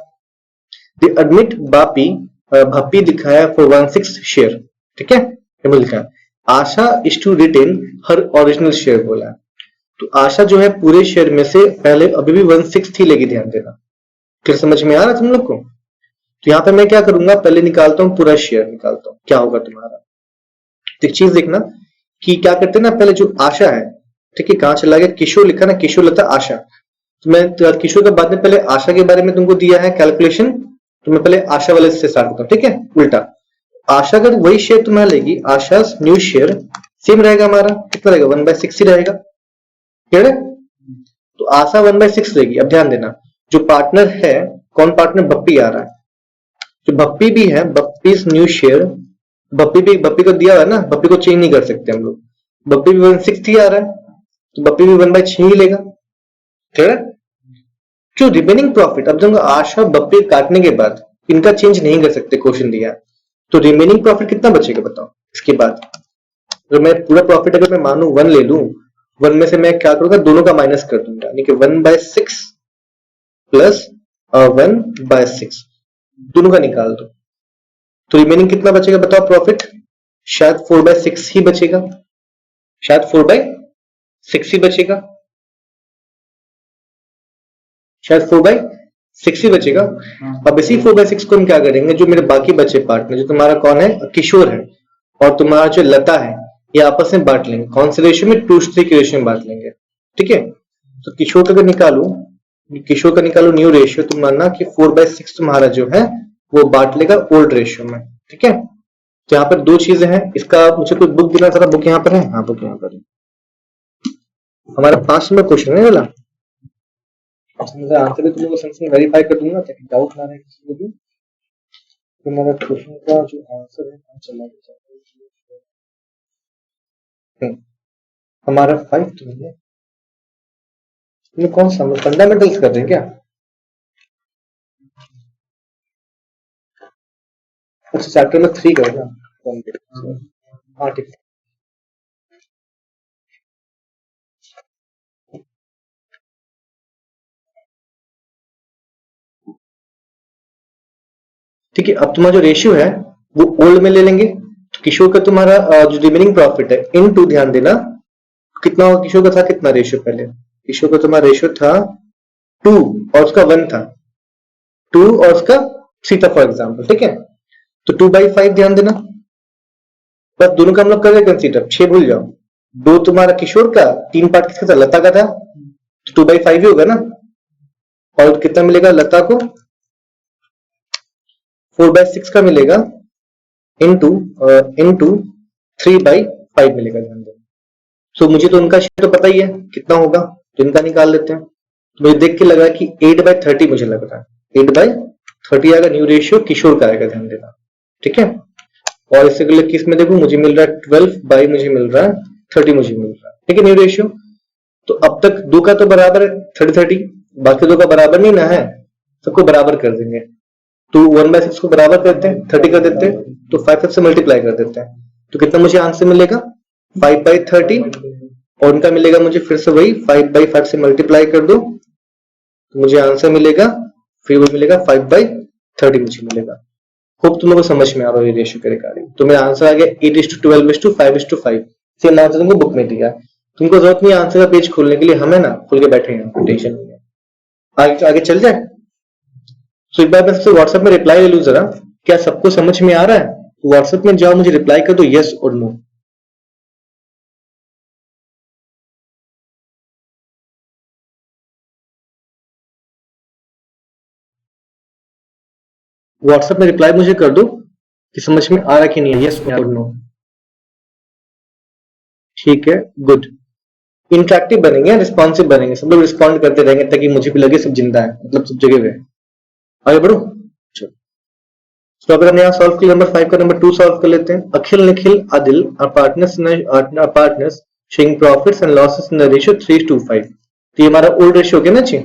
दे एडमिट भप्पी दिखाया फॉर 1/6 शेयर, ठीक है, ये लिखा है। Asha is to retain her original share बोला है, तो आशा जो है पूरे शेयर में से पहले अभी भी 1/6 ही लेगी, ध्यान देना। फिर समझ में आ रहा तुम लोग को? तो यहाँ पे मैं क्या करूंगा, पहले निकालता हूँ पूरा शेयर निकालता हूँ, क्या होगा तुम्हारा। एक चीज देखना कि क्या करते हैं ना, पहले जो आशा है, ठीक है, कहाँ चला गया, किशोर लिखा ना, किशोर लता आशा, तो मैं किशोर के बाद में पहले आशा के बारे में तुमको दिया है कैलकुलेशन, तो मैं पहले आशा वाले से स्टार्ट करता हूँ, ठीक है, उल्टा। आशा अगर वही शेयर तुम्हारा लेगी, आशा न्यू शेयर सेम रहेगा हमारा, कितना रहेगा, 1/6 ही रहेगा, क्लियर है। तो आशा 1/6 लेगी। अब ध्यान देना, जो पार्टनर है, कौन पार्टनर, बप्पी आ रहा है, जो भप्पी भी है, बप्पी न्यू शेयर, बप्पी को दिया हुआ है ना, बप्पी को चेंज नहीं कर सकते हम लोग, बप्पी भी 1/6 ही आ रहा है, तो बप्पी भी 1/6 ही लेगा, क्लियर है। जो रिमेनिंग प्रॉफिट, अब देखो आशा बप्पी काटने के बाद इनका चेंज नहीं कर सकते, क्वेश्चन दिया है, तो रिमेनिंग प्रॉफिट कितना बचेगा बताओ। इसके बाद अगर मैं पूरा प्रॉफिट अगर मैं मानू 1 ले लूं, 1 में से मैं क्या करूंगा, दोनों का माइनस कर दूंगा, यानी कि 1/6 प्लस 1/6 दोनों का निकाल दो, तो रिमेनिंग कितना बचेगा बताओ प्रॉफिट, शायद 4/6 ही बचेगा, शायद 4/6 ही बचेगा, शायद 4/6 ही बचेगा। अब इसी 4/6 को हम क्या करेंगे, जो मेरे बाकी बचे पार्टनर, जो तुम्हारा कौन है, किशोर है, और तुम्हारा जो लता है, ये आपस में बांट लेंगे, कौन से रेशियो में, 2:3 के रेशियो में बांट लेंगे, ठीक है। तो किशोर का निकालू न्यू रेशियो, तुम मानना कि 4/6 तुम्हारा जो है वो बांट लेगा ओल्ड रेशियो में, ठीक है। तो यहाँ पर 2 चीजें हैं, इसका मुझे कोई बुक देना था, बुक यहाँ पर है, हाँ बुक यहाँ पर है, हमारा 5 नंबर क्वेश्चन है वाला, आंसर भी तुम लोग को वेरीफाई कर दूंगा ताकि डाउट ना रहे किसी को भी। तुम्हारा क्वेश्चन का जो आंसर है चला गया, हमारा 5 तो है, कौन सा फंडामेंटल्स कर रहे हैं क्या, अच्छा चैप्टर में 3 करेगा, हाँ ठीक है। ठीक है, अब तुम्हारा जो रेशियो है वो ओल्ड में ले लेंगे, तो किशोर का तुम्हारा जो रिमेनिंग प्रॉफिट है इनटू, ध्यान देना कितना होगा, किशोर का था कितना रेशियो, पहले किशोर का तुम्हारा रेशियो था 2 और उसका 1 था, 2 और उसका 3 था फॉर एग्जाम्पल, ठीक है। तो 2/5 ध्यान देना, बस दोनों का हम लोग करें कंसीडर, 6 भूल जाओ, 2 तुम्हारा किशोर का, 3 पार्ट किसका था, लता का था, तो 2/5 ही होगा ना, और कितना मिलेगा लता को, 4/6 का मिलेगा, इनटू 3/5 मिलेगा, ध्यान देना। तो मुझे तो उनका शेयर तो पता ही है कितना होगा, तो इनका निकाल लेते हैं। तो मुझे देख के लग रहा है कि 8/30 मुझे लग रहा है, 8/30 आएगा, न्यू रेशियो किशोर का आएगा, ध्यान देना, ठीक है। और इससे अगले किस में देखो, मुझे मिल रहा है 12 मुझे मिल रहा है 30 मुझे मिल रहा है, ठीक है, न्यू रेशियो। तो अब तक 2 का तो बराबर है 30, बाकी 2 का बराबर नहीं ना है, सबको बराबर कर देंगे, तो 1/6 को बराबर करते हैं, 30 कर देते हैं, तो 5 से मल्टीप्लाई कर देते हैं, तो कितना मुझे आंसर मिलेगा 5/30, और उनका मिलेगा मुझे फिर से वही 5/5 से मल्टीप्लाई कर दो, तो मुझे आंसर मिलेगा, फिर वो मिलेगा 5/30 मुझे मिलेगा। होप तुम लोगों को समझ में आ रहा है रेशियो के रिगार्डिंग। तो मेरा आंसर आ गया 8:12:5:5, सेम आंसर तुमको बुक में दिया, तुमको जरूरत नहीं आंसर का पेज खोलने के लिए, हमें ना खोल के बैठे हैं, टेंशन नहीं है, आगे चल जाए। तो एक बार मैं सबसे व्हाट्सएप में रिप्लाई ले लूं जरा, क्या सबको समझ में आ रहा है, तो व्हाट्सएप में जाओ, मुझे रिप्लाई कर दो यस और नो। व्हाट्सएप में रिप्लाई मुझे कर दो कि समझ में आ रहा कि नहीं है, यस और नो, ठीक है, गुड। इंटरेक्टिव बनेंगे, रिस्पॉन्सिव बनेंगे, सब लोग रिस्पॉन्ड करते रहेंगे ताकि मुझे भी लगे सब जिंदा है, मतलब सब जगह हुए। आगे बढ़ो, चलो। तो अगर हम यहाँ सॉल्व किया, नंबर 5 का नंबर 2 सॉल्व कर लेते हैं। Akhil, Nikhil, Adil are partners sharing profits and losses in the ratio 3:5। तो ये हमारा ओल्ड रेशियो हो गया ना जी,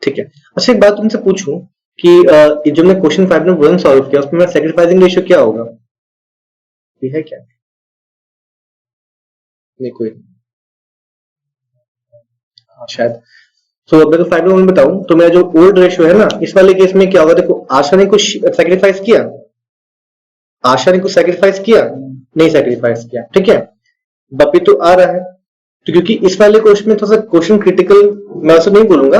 ठीक है। अच्छा एक बात तुमसे पूछूं कि ये जो मैं क्वेश्चन 5.1 सॉल्व किया उसमें मेरा सेक्रीफाइसिंग रेशियो क्या होगा? ये है क्या? नहीं कोई नहीं। हाँ शायद। तो अब मैं 5.1 बताऊं तो मेरा जो ओल्ड रेशियो है ना, इस वाले केस में क्या होगा? देखो आशा ने कुछ सेक्रीफाइस किया, आशा ने कुछ सेक्रीफाइस किया, नहीं सेक्रीफाइस किया, ठीक है। बपी तो आ रहा है, तो क्योंकि इस वाले क्वेश्चन में थोड़ा सा क्वेश्चन क्रिटिकल, मैं ऐसा नहीं बोलूंगा,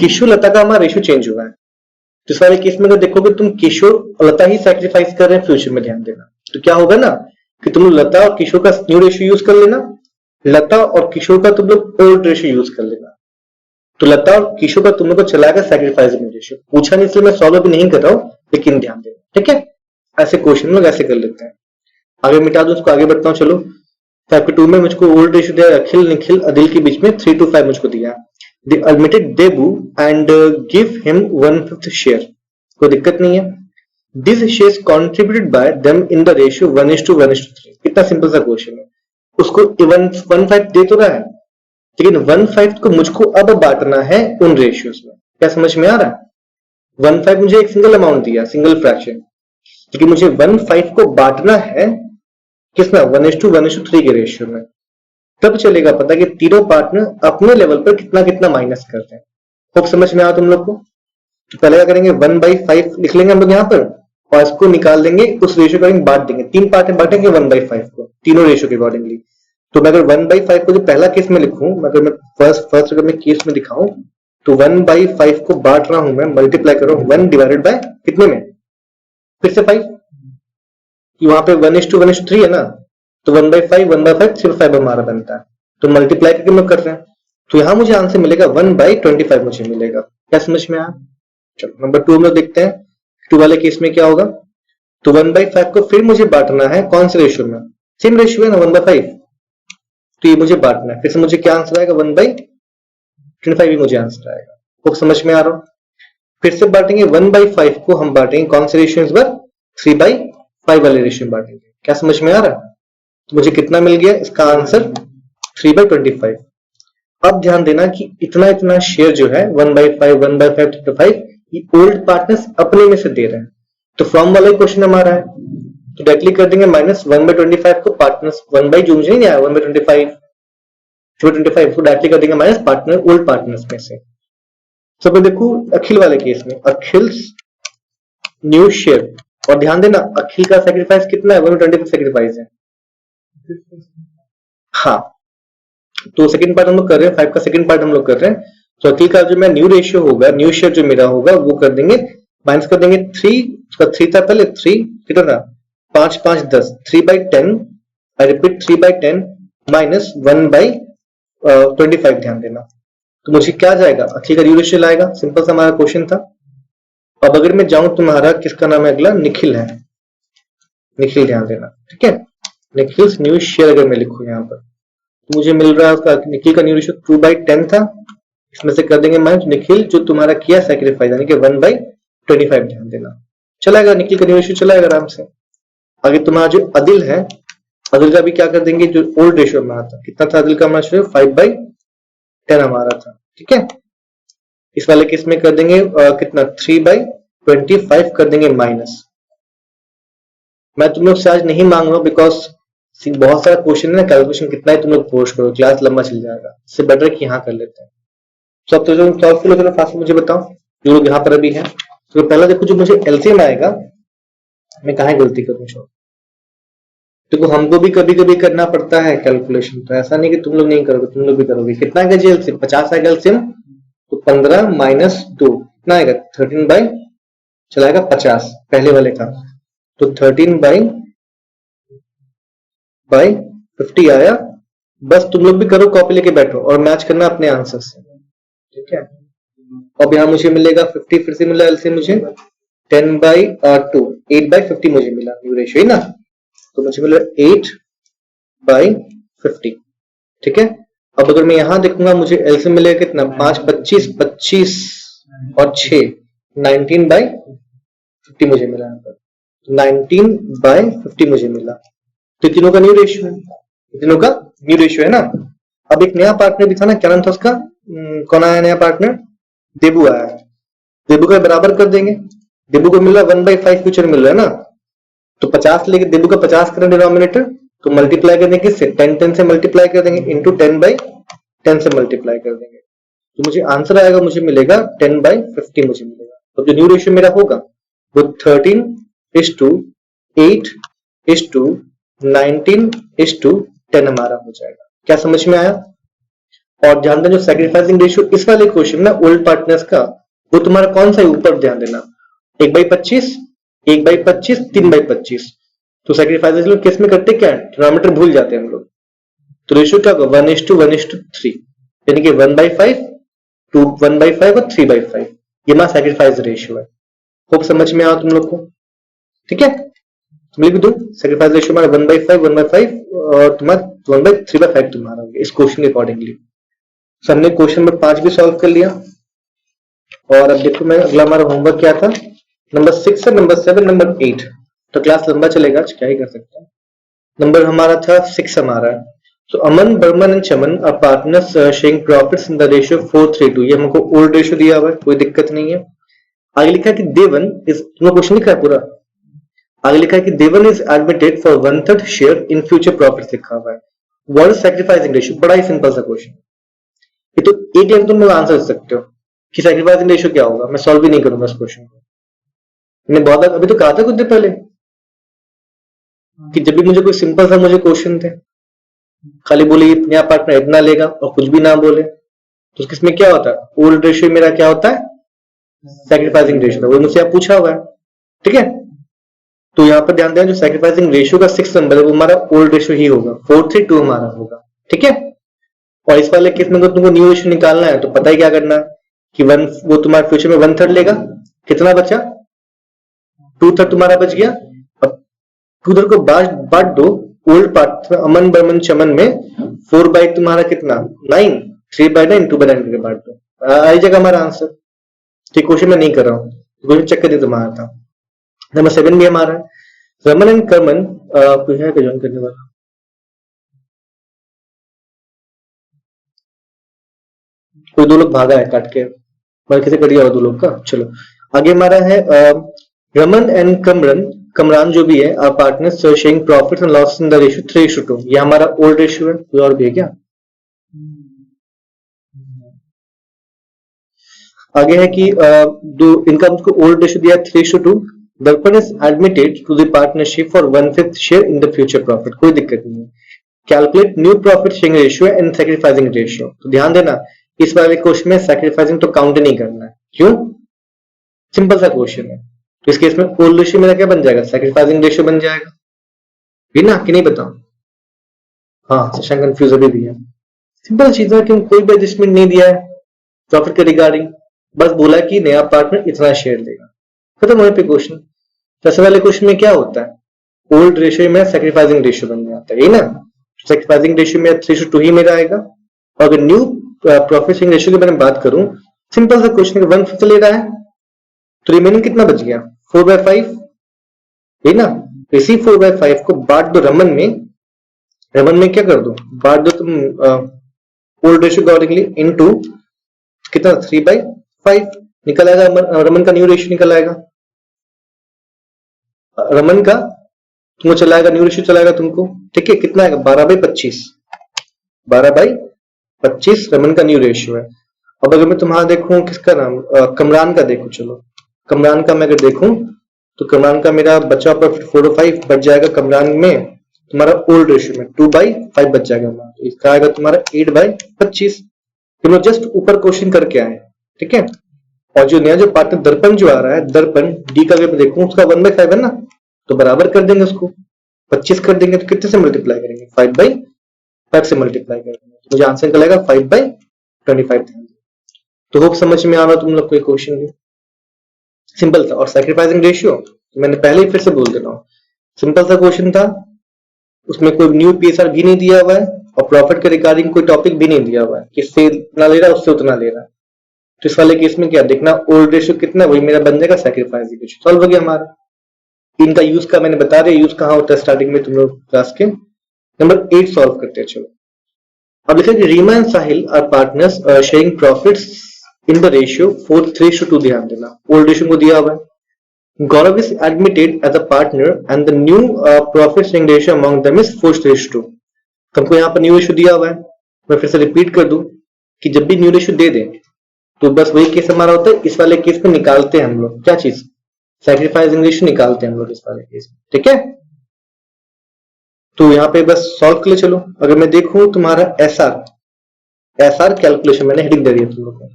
किशोर लता का हमारा रेशियो चेंज हुआ है। तो इस वाले केस में अगर देखोगे तुम किशोर और लता ही सैक्रिफाइस कर रहे हैं फ्यूचर में, ध्यान देना। तो क्या होगा ना कि तुम लता और किशोर का न्यू रेशियो यूज कर लेना, लता और किशोर का तुम लोग ओल्ड रेशियो यूज कर लेना। तो लता और किशोर का तुम लोग को चलाएगा सैक्रिफाइसिंग रेशियो। पूछा नहीं इसलिए मैं सॉल्व अभी नहीं कर रहा हूं, लेकिन ध्यान देना, ठीक है। ऐसे क्वेश्चन लोग ऐसे कर लेते हैं। आगे मिटा दो उसको, आगे बढ़ता हूँ। चलो 5.2 में मुझको ओल्ड रेशियो दिया, अखिल निखिल अदिल के बीच में 3:5 मुझको दिया। They admitted Debu and give him 1/5 share. कोई दिक्कत नहीं है। These shares contributed by them in the ratio 1:1:3. कितना सिंपल सा क्वेश्चन है। उसको 1/5 दे तो रहा है, लेकिन 1/5 को मुझको अब बांटना है उन रेशियोज में। क्या समझ में आ रहा है? 1/5 मुझे एक सिंगल अमाउंट दिया, सिंगल फ्रैक्शन, लेकिन मुझे 1/5 को बांटना है किसमें? 1:1:3 के रेशियो में। तब चलेगा पता कि तीनों पार्टनर अपने लेवल पर कितना कितना माइनस करते हैं। खूब समझ में आया तुम लोग को? तो पहले क्या करेंगे, 1/5 लिख लेंगे हम लोग यहाँ पर, और इसको निकाल देंगे, उस रेशियो के अकॉर्डिंग बांट देंगे। तीन पार्ट में बांटेंगे 1/5 को, तीनों रेशियो के अकॉर्डिंगली। तो मैं अगर 1/5 को जो पहला केस में लिखूं, अगर मैं फर्स्ट अगर मैं केस में दिखाऊं, तो 1/5 को बांट रहा हूं मैं, मल्टीप्लाई कर रहा हूं 1 डिवाइडेड बाय कितने में? फिर से 5, कि वहां पे 1:1:3 है ना, तो 1/5 सिर्फ 5 हमारा बनता है, तो मल्टीप्लाई करके हम लोग कर रहे हैं। तो यहां मुझे आंसर मिलेगा 1/25 मुझे मिलेगा। क्या समझ में आया? चलो नंबर 2 हम लोग देखते हैं। 2 वाले केस में क्या होगा? तो 1/5 को फिर मुझे बांटना है कौन से रेशियो में? सेम रेशियो है ना 1/5, तो ये मुझे बांटना है। फिर से मुझे क्या आंसर आएगा? 1/25 ही मुझे आंसर आएगा। वो समझ में आ रहा हो? फिर से बांटेंगे 1/5 को, हम बांटेंगे कौन से रेशियो इस बार? 3/5 वाले रेशियो में बांटेंगे। क्या समझ में आ रहा है? तो मुझे कितना मिल गया? इसका आंसर 3/25। अब ध्यान देना कि इतना इतना शेयर जो है 1/5 1/5 3/5 ये ओल्ड पार्टनर्स अपने में से दे रहे हैं। तो फ्रॉम वाला क्वेश्चन हमारा है, तो डायरेक्टली कर देंगे माइनस 1/25 को पार्टनर्स 1 जो मुझे नहीं आया 1/25 3/25 को डायरेक्टली कर देंगे माइनस पार्टनर ओल्ड पार्टनर्स में से। सब देखो अखिल वाले केस में, अखिल न्यू शेयर, और ध्यान देना अखिल का सेक्रीफाइस कितना है? 1/25 सेक्रीफाइस है। हाँ, तो सेकंड पार्ट हम लोग कर रहे हैं, 5 का सेकंड पार्ट हम लोग कर रहे हैं। तो अखिल का जो मेरा न्यू रेशियो होगा, न्यू शेयर जो मेरा होगा वो कर देंगे, माइनस कर देंगे 3, उसका 3 था पहले, 3 कितना था? 5 5 10, 3/10, आई रिपीट 3/10 माइनस 1/25। ध्यान देना, तो मुझे क्या जाएगा? अखिल का न्यू रेशियो आएगा। सिंपल सा हमारा क्वेश्चन था। अब अगर मैं जाऊं, तुम्हारा किसका नाम है अगला? निखिल है, निखिल ध्यान देना, ठीक है। निखिल न्यू शेयर अगर मैं लिखूं यहाँ पर, तो मुझे मिल रहा है उसका निखिल का न्यू रेशियो 2/10 था, इसमें से कर देंगे माइनस निखिल जो तुम्हारा किया सैक्रिफाइस, यानी कि 1/25। ध्यान देना, चलाएगा निखिल का न्यू रेशियो चलाएगा आराम से। आगे तुम्हारा जो अदिल है, अदिल का भी क्या कर देंगे? जो ओल्ड रेशियो में आता, कितना था अदिल का हमारा? 5/10 हमारा था, ठीक है। इस वाले केस में कर देंगे कितना? 3/25 कर देंगे माइनस। मैं तुम लोग से आज नहीं मांग रहा हूं, बिकॉज बहुत सारा क्वेश्चन है ना, कैलकुलेशन कितना ही तुम लोग पोस्ट करो, क्लास लंबा चल जाएगा। इससे बेटर कि यहाँ कर लेते हैं। सब तो जो सॉल्व कर लो फास्ट, मुझे बताओ जो लोग यहाँ पर अभी है। तो पहला देखो, जो मुझे एलसीएम आएगा, मैं कहाँ गलती करूँ? देखो हमको भी कभी कभी करना पड़ता है कैलकुलेशन, तो ऐसा नहीं कि तुम लोग नहीं करोगे, तुम लोग भी करोगे। कितना आएगा जी एलसीएम? 50 आएगा एलसीएम, तो 15 माइनस 2 कितना आएगा? 13 चलाएगा 50 पहले वाले का, तो 13/50 आया। बस तुम लोग भी करो, कॉपी लेके बैठो और मैच करना अपने आंसर से, ठीक है। अब यहाँ मुझे मिलेगा 50, फिर से मिला एलसीएम मुझे 10/2, 8/50 मुझे मिला न्यू रेशियो है ना, तो मुझे मिला 8/50, ठीक है। अब अगर मैं यहां देखूंगा, मुझे एलसीएम मिलेगा कितना? 5 25 25 और 6 19/50 मुझे मिला यहाँ पर, 19/50 मुझे मिला। तो तीनों का न्यू रेशियो है, तीनों का न्यू रेशियो है ना। अब एक नया पार्टनर भी था ना, क्या नाम था उसका? कौन आया नया पार्टनर? देबू आया है, देबू का बराबर कर देंगे, देबू को मिल रहा है 1/5 फ्यूचर मिल रहा है ना, तो 50 लेके देबू का 50 करें डिनोमिनेटर, तो मल्टीप्लाई कर देंगे किससे, 10 से मल्टीप्लाई कर देंगे इंटू 10/10 से मल्टीप्लाई कर देंगे, तो मुझे आंसर आएगा, मुझे मिलेगा 10/50 मुझे मिलेगा। तो जो न्यू रेशियो मेरा होगा वो 13:8:19:10 हमारा हो जाएगा। क्या समझ में आया? और ध्यान दें जो सैक्रिफाइसिंग रेशियो इस वाले क्वेश्चन में ओल्ड पार्टनर्स का, वो तुम्हारा कौन सा है ऊपर ध्यान देना, 1/25, 1/25, 3/25। तो सैक्रिफाइस लोग किस में करते क्या है, डिनोमिनेटर भूल जाते हैं हम लोग, तो रेशियो क्या होगा 1:1:3, यानी कि 1/5 टू 1/5 और 3/5, ये हमारा सैक्रिफाइस रेशियो है। खूब समझ में आओ तुम लोग को, ठीक है? तुम लिख दो सैक्रिफाइस रेशियो हमारा 1/5 1/5 और तुम्हारा 1/3/5 तुम्हारा हो गया इस क्वेश्चन के अकॉर्डिंगली। हमने क्वेश्चन नंबर 5 भी सॉल्व कर लिया, और अब देखो मैं अगला हमारा होमवर्क क्या था, नंबर 6 है, नंबर 7, नंबर 8, तो क्लास लंबा चलेगा, क्या ही कर सकते हैं। नंबर हमारा था 6 हमारा, so Aman, Burman and Chaman are partners sharing profits in the ratio 4:3:2, ये हमको ओल्ड रेशियो दिया हुआ है, कोई दिक्कत नहीं है। आगे लिखा है कि देवन इस, तुमको क्वेश्चन लिखा है पूरा, आगे लिखा है कि Devan is admitted for 1/3 share in future profit लिखा हुआ है। What is sacrificing ratio? बड़ा ही सिंपल सा क्वेश्चन, ये तो एक लाइन तुम लोग आंसर कर सकते हो कि सैक्रिफाइसिंग रेशियो क्या होगा, मैं सॉल्व भी नहीं करूंगा इस क्वेश्चन को। मैंने बहुत अभी तो कहा था कुछ देर पहले कि जब भी मुझे कोई सिंपल सा मुझे क्वेश्चन थे, खाली बोले नया पार्टनर इतना लेगा और कुछ भी ना बोले, तो किसमें क्या होता है, ओल्ड रेशियो मेरा क्या होता है, सैक्रिफाइसिंग रेशियो, वो मुझसे आप पूछा हुआ है, ठीक है? तो यहाँ पर ध्यान दें जो सैक्रिफाइसिंग रेशियो का 6 नंबर है वो हमारा ओल्ड रेशियो ही होगा, 4:3:2 हमारा होगा, ठीक है? और इस वाले केस में अगर तुमको न्यू रेशियो निकालना है तो पता ही क्या करना है कि वो तुम्हारे फ्यूचर में 1/3 लेगा, कितना बचा, 2/3 तुम्हारा बच गया। अब 2/3 को बांट दो ओल्ड पार्टनर अमन बर्मन चमन में, 4/, तुम्हारा कितना 9, 3/9, 2/9 करके बांट दो, आई जाएगा हमारा आंसर। ठीक, क्वेश्चन मैं नहीं कर रहा हूँ, क्वेश्चन चेक कर तुम्हारा था। नंबर 7 भी हमारा है, रमन एंड करमन, कोई है ज्वाइन करने वाला, कोई दो लोग भागा है काट के, मैं कैसे कर दिया दो लोग का। चलो आगे हमारा है रमन एंड कमरान जो भी है are partners sharing profits and loss in the ratio 3:2, ये हमारा ओल्ड रेशियो है। कोई और भी है क्या? आगे है कि दो इनका मुझको ओल्ड रेशियो दिया 3:2, Darpan is admitted to the partnership for 1/5 share in the future profit, कोई दिक्कत नहीं है। Calculate new profit sharing ratio and sacrificing ratio, तो ध्यान देना इस वाले क्वेश्चन में सैक्रिफाइसिंग तो काउंट नहीं करना है, क्यों? सिंपल सा क्वेश्चन है, तो इस केस में ओल्ड रेशियो मेरा क्या बन जाएगा, सैक्रिफाइसिंग रेशियो बन जाएगा, बिना कि नहीं बताओ। हाँ, सेशन कंफ्यूज अभी भी है, सिंपल चीज है, क्यों कोई भी एडजस्टमेंट नहीं दिया है प्रॉफिट के रिगार्डिंग, बस बोला कि नया पार्टनर इतना शेयर देगा, खत्म होने पे क्वेश्चन। सबसे वाले क्वेश्चन में क्या होता है, ओल्ड रेशियो में सैक्रिफाइसिंग रेशियो बन जाता है, यही ना, सैक्रिफाइसिंग रेशियो में 3:2 ही मेरा आएगा। और अगर न्यू प्रॉफिट शेयरिंग रेशियो की मैंने बात करूं, सिंपल सा क्वेश्चन 1/5 ले रहा है, तो रिमेनिंग कितना बच गया 4/5, यही ना। इसी 4/5 को बांट दो रमन में क्या कर दो, बांट दो तुम ओल्ड रेशियो अकॉर्डिंगली इनटू कितना 3/5 निकल आएगा, रमन का न्यू रेशियो निकल आएगा, रमन का तुमको चलाएगा न्यू रेशियो चलाएगा तुमको, ठीक है? कितना आएगा 12/25, 12/25 रमन का न्यू रेशियो है। अब अगर मैं तुम्हारा देखूं किसका नाम, कमरान का देखूं, चलो कमरान का मैं अगर देखूं तो कमरान का मेरा बचा प्रॉफिट 4/5 बच जाएगा कमरान में, तुम्हारा ओल्ड रेशियो में 2/5 बच जाएगा, तो इसका आएगा तुम्हारा 8/25। हम लोग जस्ट ऊपर क्वेश्चन करके आए, ठीक है? और जो नया जो पार्टनर दर्पण जो आ रहा है, दर्पण डी का अगर मैं देखूं उसका 1/5 है ना, तो बराबर कर देंगे उसको, 25 कर देंगे, तो कितने से मल्टीप्लाई करेंगे 5/5 से मल्टीप्लाई करेंगे, तो मुझे आंसर निकलेगा 5/25। तो होप समझ में आ रहा तुम लोग को क्वेश्चन भी सिंपल था। और सैक्रिफाइसिंग रेशियो मैंने पहले ही फिर से बोल देना, सिंपल सा क्वेश्चन था, उसमें कोई न्यू पीएसआर भी नहीं दिया हुआ है और प्रॉफिट के रिगार्डिंग कोई टॉपिक भी नहीं दिया हुआ है, किससे इतना ले रहा है उससे उतना ले रहा है। तो इस वाले केस में क्या देखना, ओल्ड रेशियो कितना, वही मेरा बन जाएगा सैक्रिफाइसिंग रेशियो, सॉल्व हो गया हमारा। इनका यूज का मैंने बता दिया, यूज कहाँ होता है स्टार्टिंग में तुम लोग क्लास के। नंबर 8 सॉल्व करते हैं, चलो। अब लिखा कि Reema and Sahil are partners sharing profits in the ratio 4:3:2, ध्यान देना ओल्ड रेशियो को दिया हुआ है। Gaurav is admitted as a partner and the new profit sharing ratio among them is 4:2। हमको यहाँ पर न्यू रेशियो दिया हुआ है, मैं फिर से रिपीट कर दूं कि जब भी न्यू रेशियो दे दें तो बस वही केस हमारा होता है। इस वाले केस में निकालते हैं हम लोग क्या चीज, सैक्रिफाइसिंग रेशियो निकालते हैं हम लोग इस वाले केस में, ठीक है। तो यहाँ पे बस सॉल्व कर ले चलो। अगर मैं देखूं तुम्हारा एसआर कैलकुलेशन मैंने हेडिंग दे दी है तुम लोग को,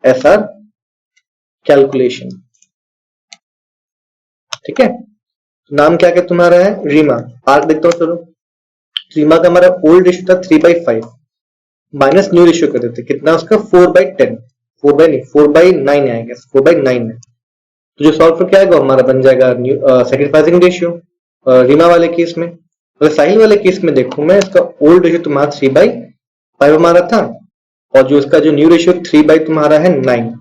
एसआर कैलकुलेशन, ठीक है। नाम क्या क्या तुम्हारा है, रीमा। आर्क देखता हूँ चलो। रीमा का हमारा ओल्ड रेशियो था 3/5 माइनस न्यू रेशियो कर देते, कितना उसका 4/10, 4/9 आएगा, 4/9 है। तो जो सॉल्व क्या आएगा हमारा बन जाएगा सैक्रिफाइसिंग रेशियो रीमा वाले केस में। अगर साहिल वाले केस में देखूं मैं, इसका ओल्ड रेशियो तुम्हारा 3/5 हमारा था और जो इसका जो न्यू रेशियो 3 तुम्हारा है 9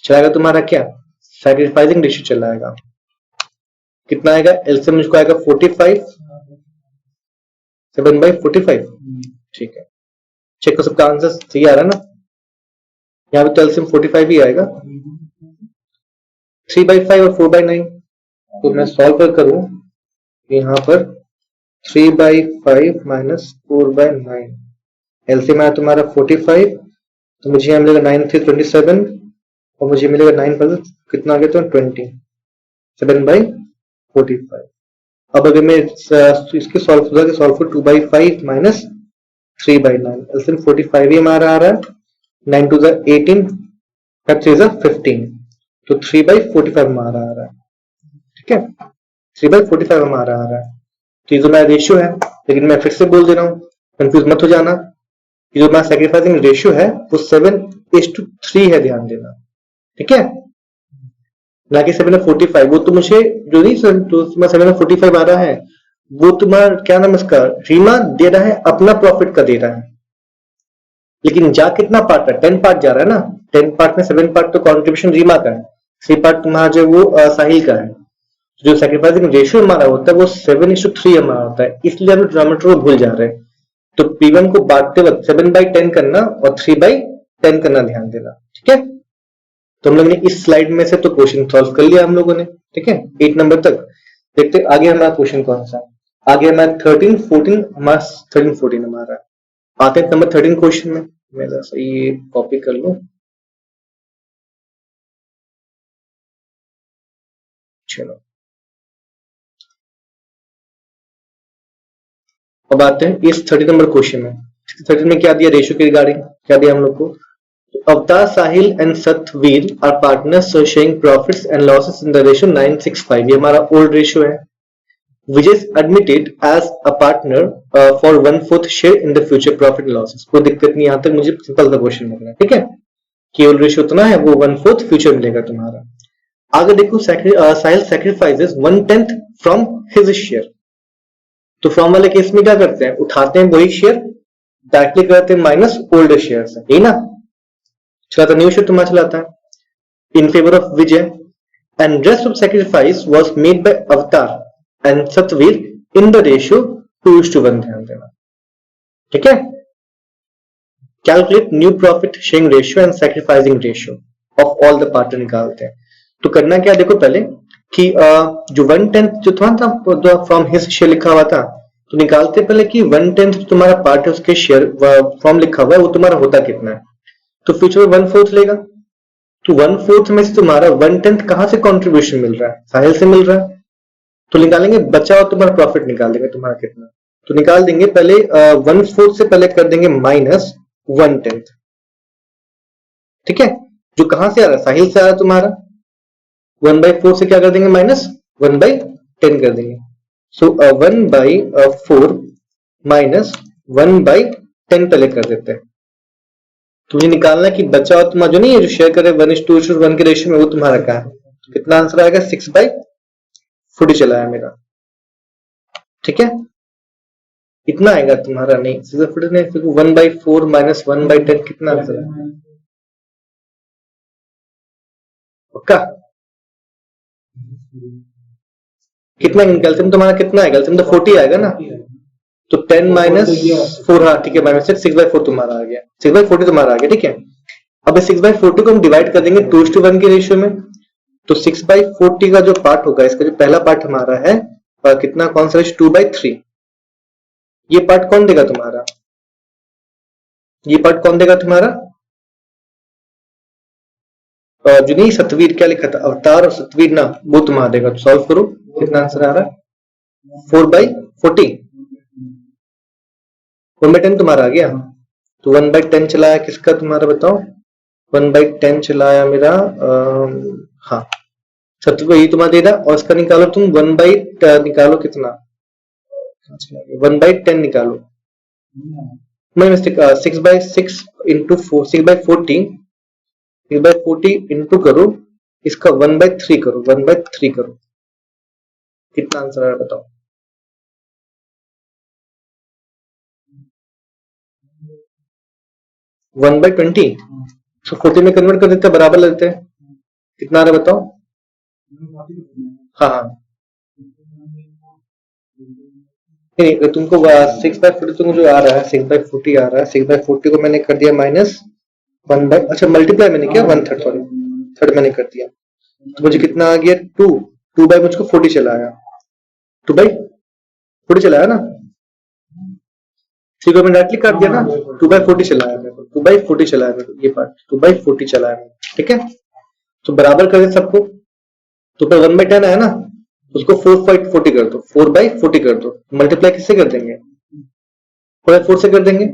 चलाएगा तुम्हारा क्या, सैक्रिफाइसिंग रेशियो चलाएगा। कितना आएगा, एलसीएम मुझको आएगा 45, 7/45, ठीक है। चेक करो सबका आंसर सही आ रहा है ना, यहाँ पे तो एलसीएम 45 ही आएगा, 3/5 और 4/9। तो मैं सॉल्व करूं यहाँ पर 3/5 माइनस 4/9, एलसीएम आया तुम्हारा 45, तो मुझे यहाँ मिलेगा 9 3 27 और मुझे मिलेगा 9 पर कितना आ गया, तो 20, 7/45। अब अगर मैं इसके सॉल्व फॉर 2/5 माइनस 3/9, एलसीएम 45 ही हमारा आ रहा है, 9 2 18, 5 3 15, तो 3/45 हमारा आ रहा है, ठीक है। 3/45 हमारा आ रहा है। तो ये जो मेरा रेशियो है, लेकिन मैं फिर से बोल दे रहा हूँ, कंफ्यूज मत हो जाना, ये जो मेरा सैक्रिफाइसिंग रेशियो है वो 7:3 है, ध्यान देना, ठीक है, ना कि 7/45। वो तो मुझे जो नहीं सर, तो 7/45 आ रहा है, वो तुम्हारा क्या नाम इसका, रीमा दे रहा है अपना प्रॉफिट का दे रहा है, लेकिन जा कितना पार्ट है, 10 पार्ट जा रहा है ना, 10 पार्ट में 7 पार्ट तो कॉन्ट्रीब्यूशन रीमा का है, 3 पार्ट तुम्हारा जो वो साहिल का है। जो सैक्रिफाइसिंग रेशियो हमारा होता है वो 7:3 हमारा होता है, इसलिए हम डिनोमिनेटर को भूल जा रहे हैं। तो P1 को बांटते वक्त 7/10 करना और 3/10 करना, ध्यान देना, ठीक है। तो हम लोग ने इस स्लाइड में से तो क्वेश्चन सॉल्व कर लिया हम लोगों ने, ठीक है, 8 नंबर तक। देखते आगे हमारा क्वेश्चन कौन सा, आगे हमारा 13 14 हमारा 13 14 हमारा आते हैं नंबर 13 क्वेश्चन में। मैं जरा ये कॉपी कर लूं, चलो अब आते हैं इस 30 नंबर क्वेश्चन में। 30 में क्या दिया, रेशियो के रिगार्डिंग क्या दिया हम लोग को, Avtar Sahil and Satvir are partners sharing profits and losses in the ratio 9:6:5, ये हमारा ओल्ड रेशियो है। Vijay is admitted as a partner for 1/4 share in the future profit losses. कोई दिक्कत नहीं, यहां तक मुझे सिंपल सा क्वेश्चन लग रहा है, ठीक है, कि ओल्ड रेशियो उतना है, वो 1/4 फ्यूचर मिलेगा तुम्हारा। आगे देखो, साहिल सैक्रिफाइसेस 1/10 फ्रॉम हिज शेयर। तो फ्रॉम वाले केस में क्या करते हैं, उठाते हैं वही शेयर, डायरेक्टली करते हैं माइनस ओल्ड शेयर से, यही ना, चलाता न्यू शेयर तुम्हारा चलाता है in favour of Vijay, and rest of sacrifice was made by Avtar and Satvir in the ratio 2:1, ध्यान देना, ठीक है। Calculate new profit sharing ratio and sacrificing ratio of all the partner निकालते हैं। तो करना क्या, देखो पहले कि जो 1/10 जो था फ्रॉम हिज शेयर लिखा हुआ था, तो निकालते पहले कि 1/10 तुम्हारा पार्ट है उसके शेयर फॉर्म लिखा हुआ है, वो तुम्हारा होता कितना है। तो फ्यूचर में 1/4 लेगा, तो 1/4 में से तुम्हारा 1/10 कहां से कंट्रीब्यूशन मिल रहा है, साहिल से मिल रहा है, तो निकालेंगे बचा हुआ तुम्हारा प्रॉफिट निकाल देंगे तुम्हारा कितना। तो निकाल देंगे पहले 1/4 से पहले कर देंगे माइनस 1/10, ठीक है, जो कहां से आ रहा है, साहिल से आ रहा है तुम्हारा, 1/4 से क्या कर देंगे माइनस 1/10 कर देंगे। सो 1/4 माइनस 1/10 पहले कर देते हैं। तो ये निकालना कि बचा हुआ तुम्हारा जो नहीं है, जो शेयर करे 1:1 के रेशियो में, वो तुम्हारा क्या है, तो कितना आंसर आएगा, 6/40 चला है मेरा, ठीक है, इतना आएगा तुम्हारा, नहीं 6/40 नहीं, 1/4 माइनस 1/10 कितना आंसर है, पक्का कितना, कैल्शियम तुम्हारा कितना है, कैल्शियम तो 40 आएगा ना, तो 10 माइनस 4, हाँ ठीक है, माइनस 6/4 तुम्हारा आ गया, 6/40 तुम्हारा आ गया, ठीक है। अब 6/40 को हम डिवाइड कर देंगे 2:1 के रेशियो में, तो 6/40 का जो पार्ट होगा, इसका जो पहला पार्ट हमारा है कितना, कौन सा, 2/3। ये पार्ट कौन देगा तुम्हारा, ये पार्ट कौन देगा तुम्हारा, जो नहीं सतवीर क्या लिखा था, अवतार और सतवीर ना, वो तुम्हारा देगा। तो सॉल्व करो, कितना आंसर आ रहा है, 4/40, 1/10 तुम्हारा आ गया। तो 1/10 चलाया किसका तुम्हारा, बताओ, 1/10 चलाया मेरा, हाँ सतवीर, ये तुम्हारा दे रहा, और इसका निकालो तुम 1/निकालो कितना, 1/10 निकालो, मैं मिस्टेक, 6/6 इंटू 6/40, 6/40 इंटू करो इसका 1/3 करो, 1/3 करो, कितना आंसर आ रहा है बताओ। 1/20, तो 40 में कन्वर्ट कर देते हैं, बराबर लेते हैं, कितना आ रहा है बताओ। हाँ हाँ, नहीं तुमको 6/40 तुमको जो आ रहा है, 6/40 आ रहा है, 6/40 को मैंने कर दिया माइनस 1/, अच्छा मल्टीप्लाई मैंने किया 1/3, सॉरी थर्ड मैंने कर दिया, तो मुझे कितना आ गया 2 बाई मुझको 40 चला आया, 2/40 चला आया ना, ठीक है मैंने डायरेक्टली काट दिया ना, 2/40 चला आया मेरे को, 2/40 चला आया मेरे को, ये पार्ट 2/40 चला आया, ठीक है। तो बराबर कर दे सबको, तो 1/10 आया ना, उसको 4/40 कर दो, 4/40 कर दो, मल्टीप्लाई किससे कर देंगे, 4 से कर देंगे।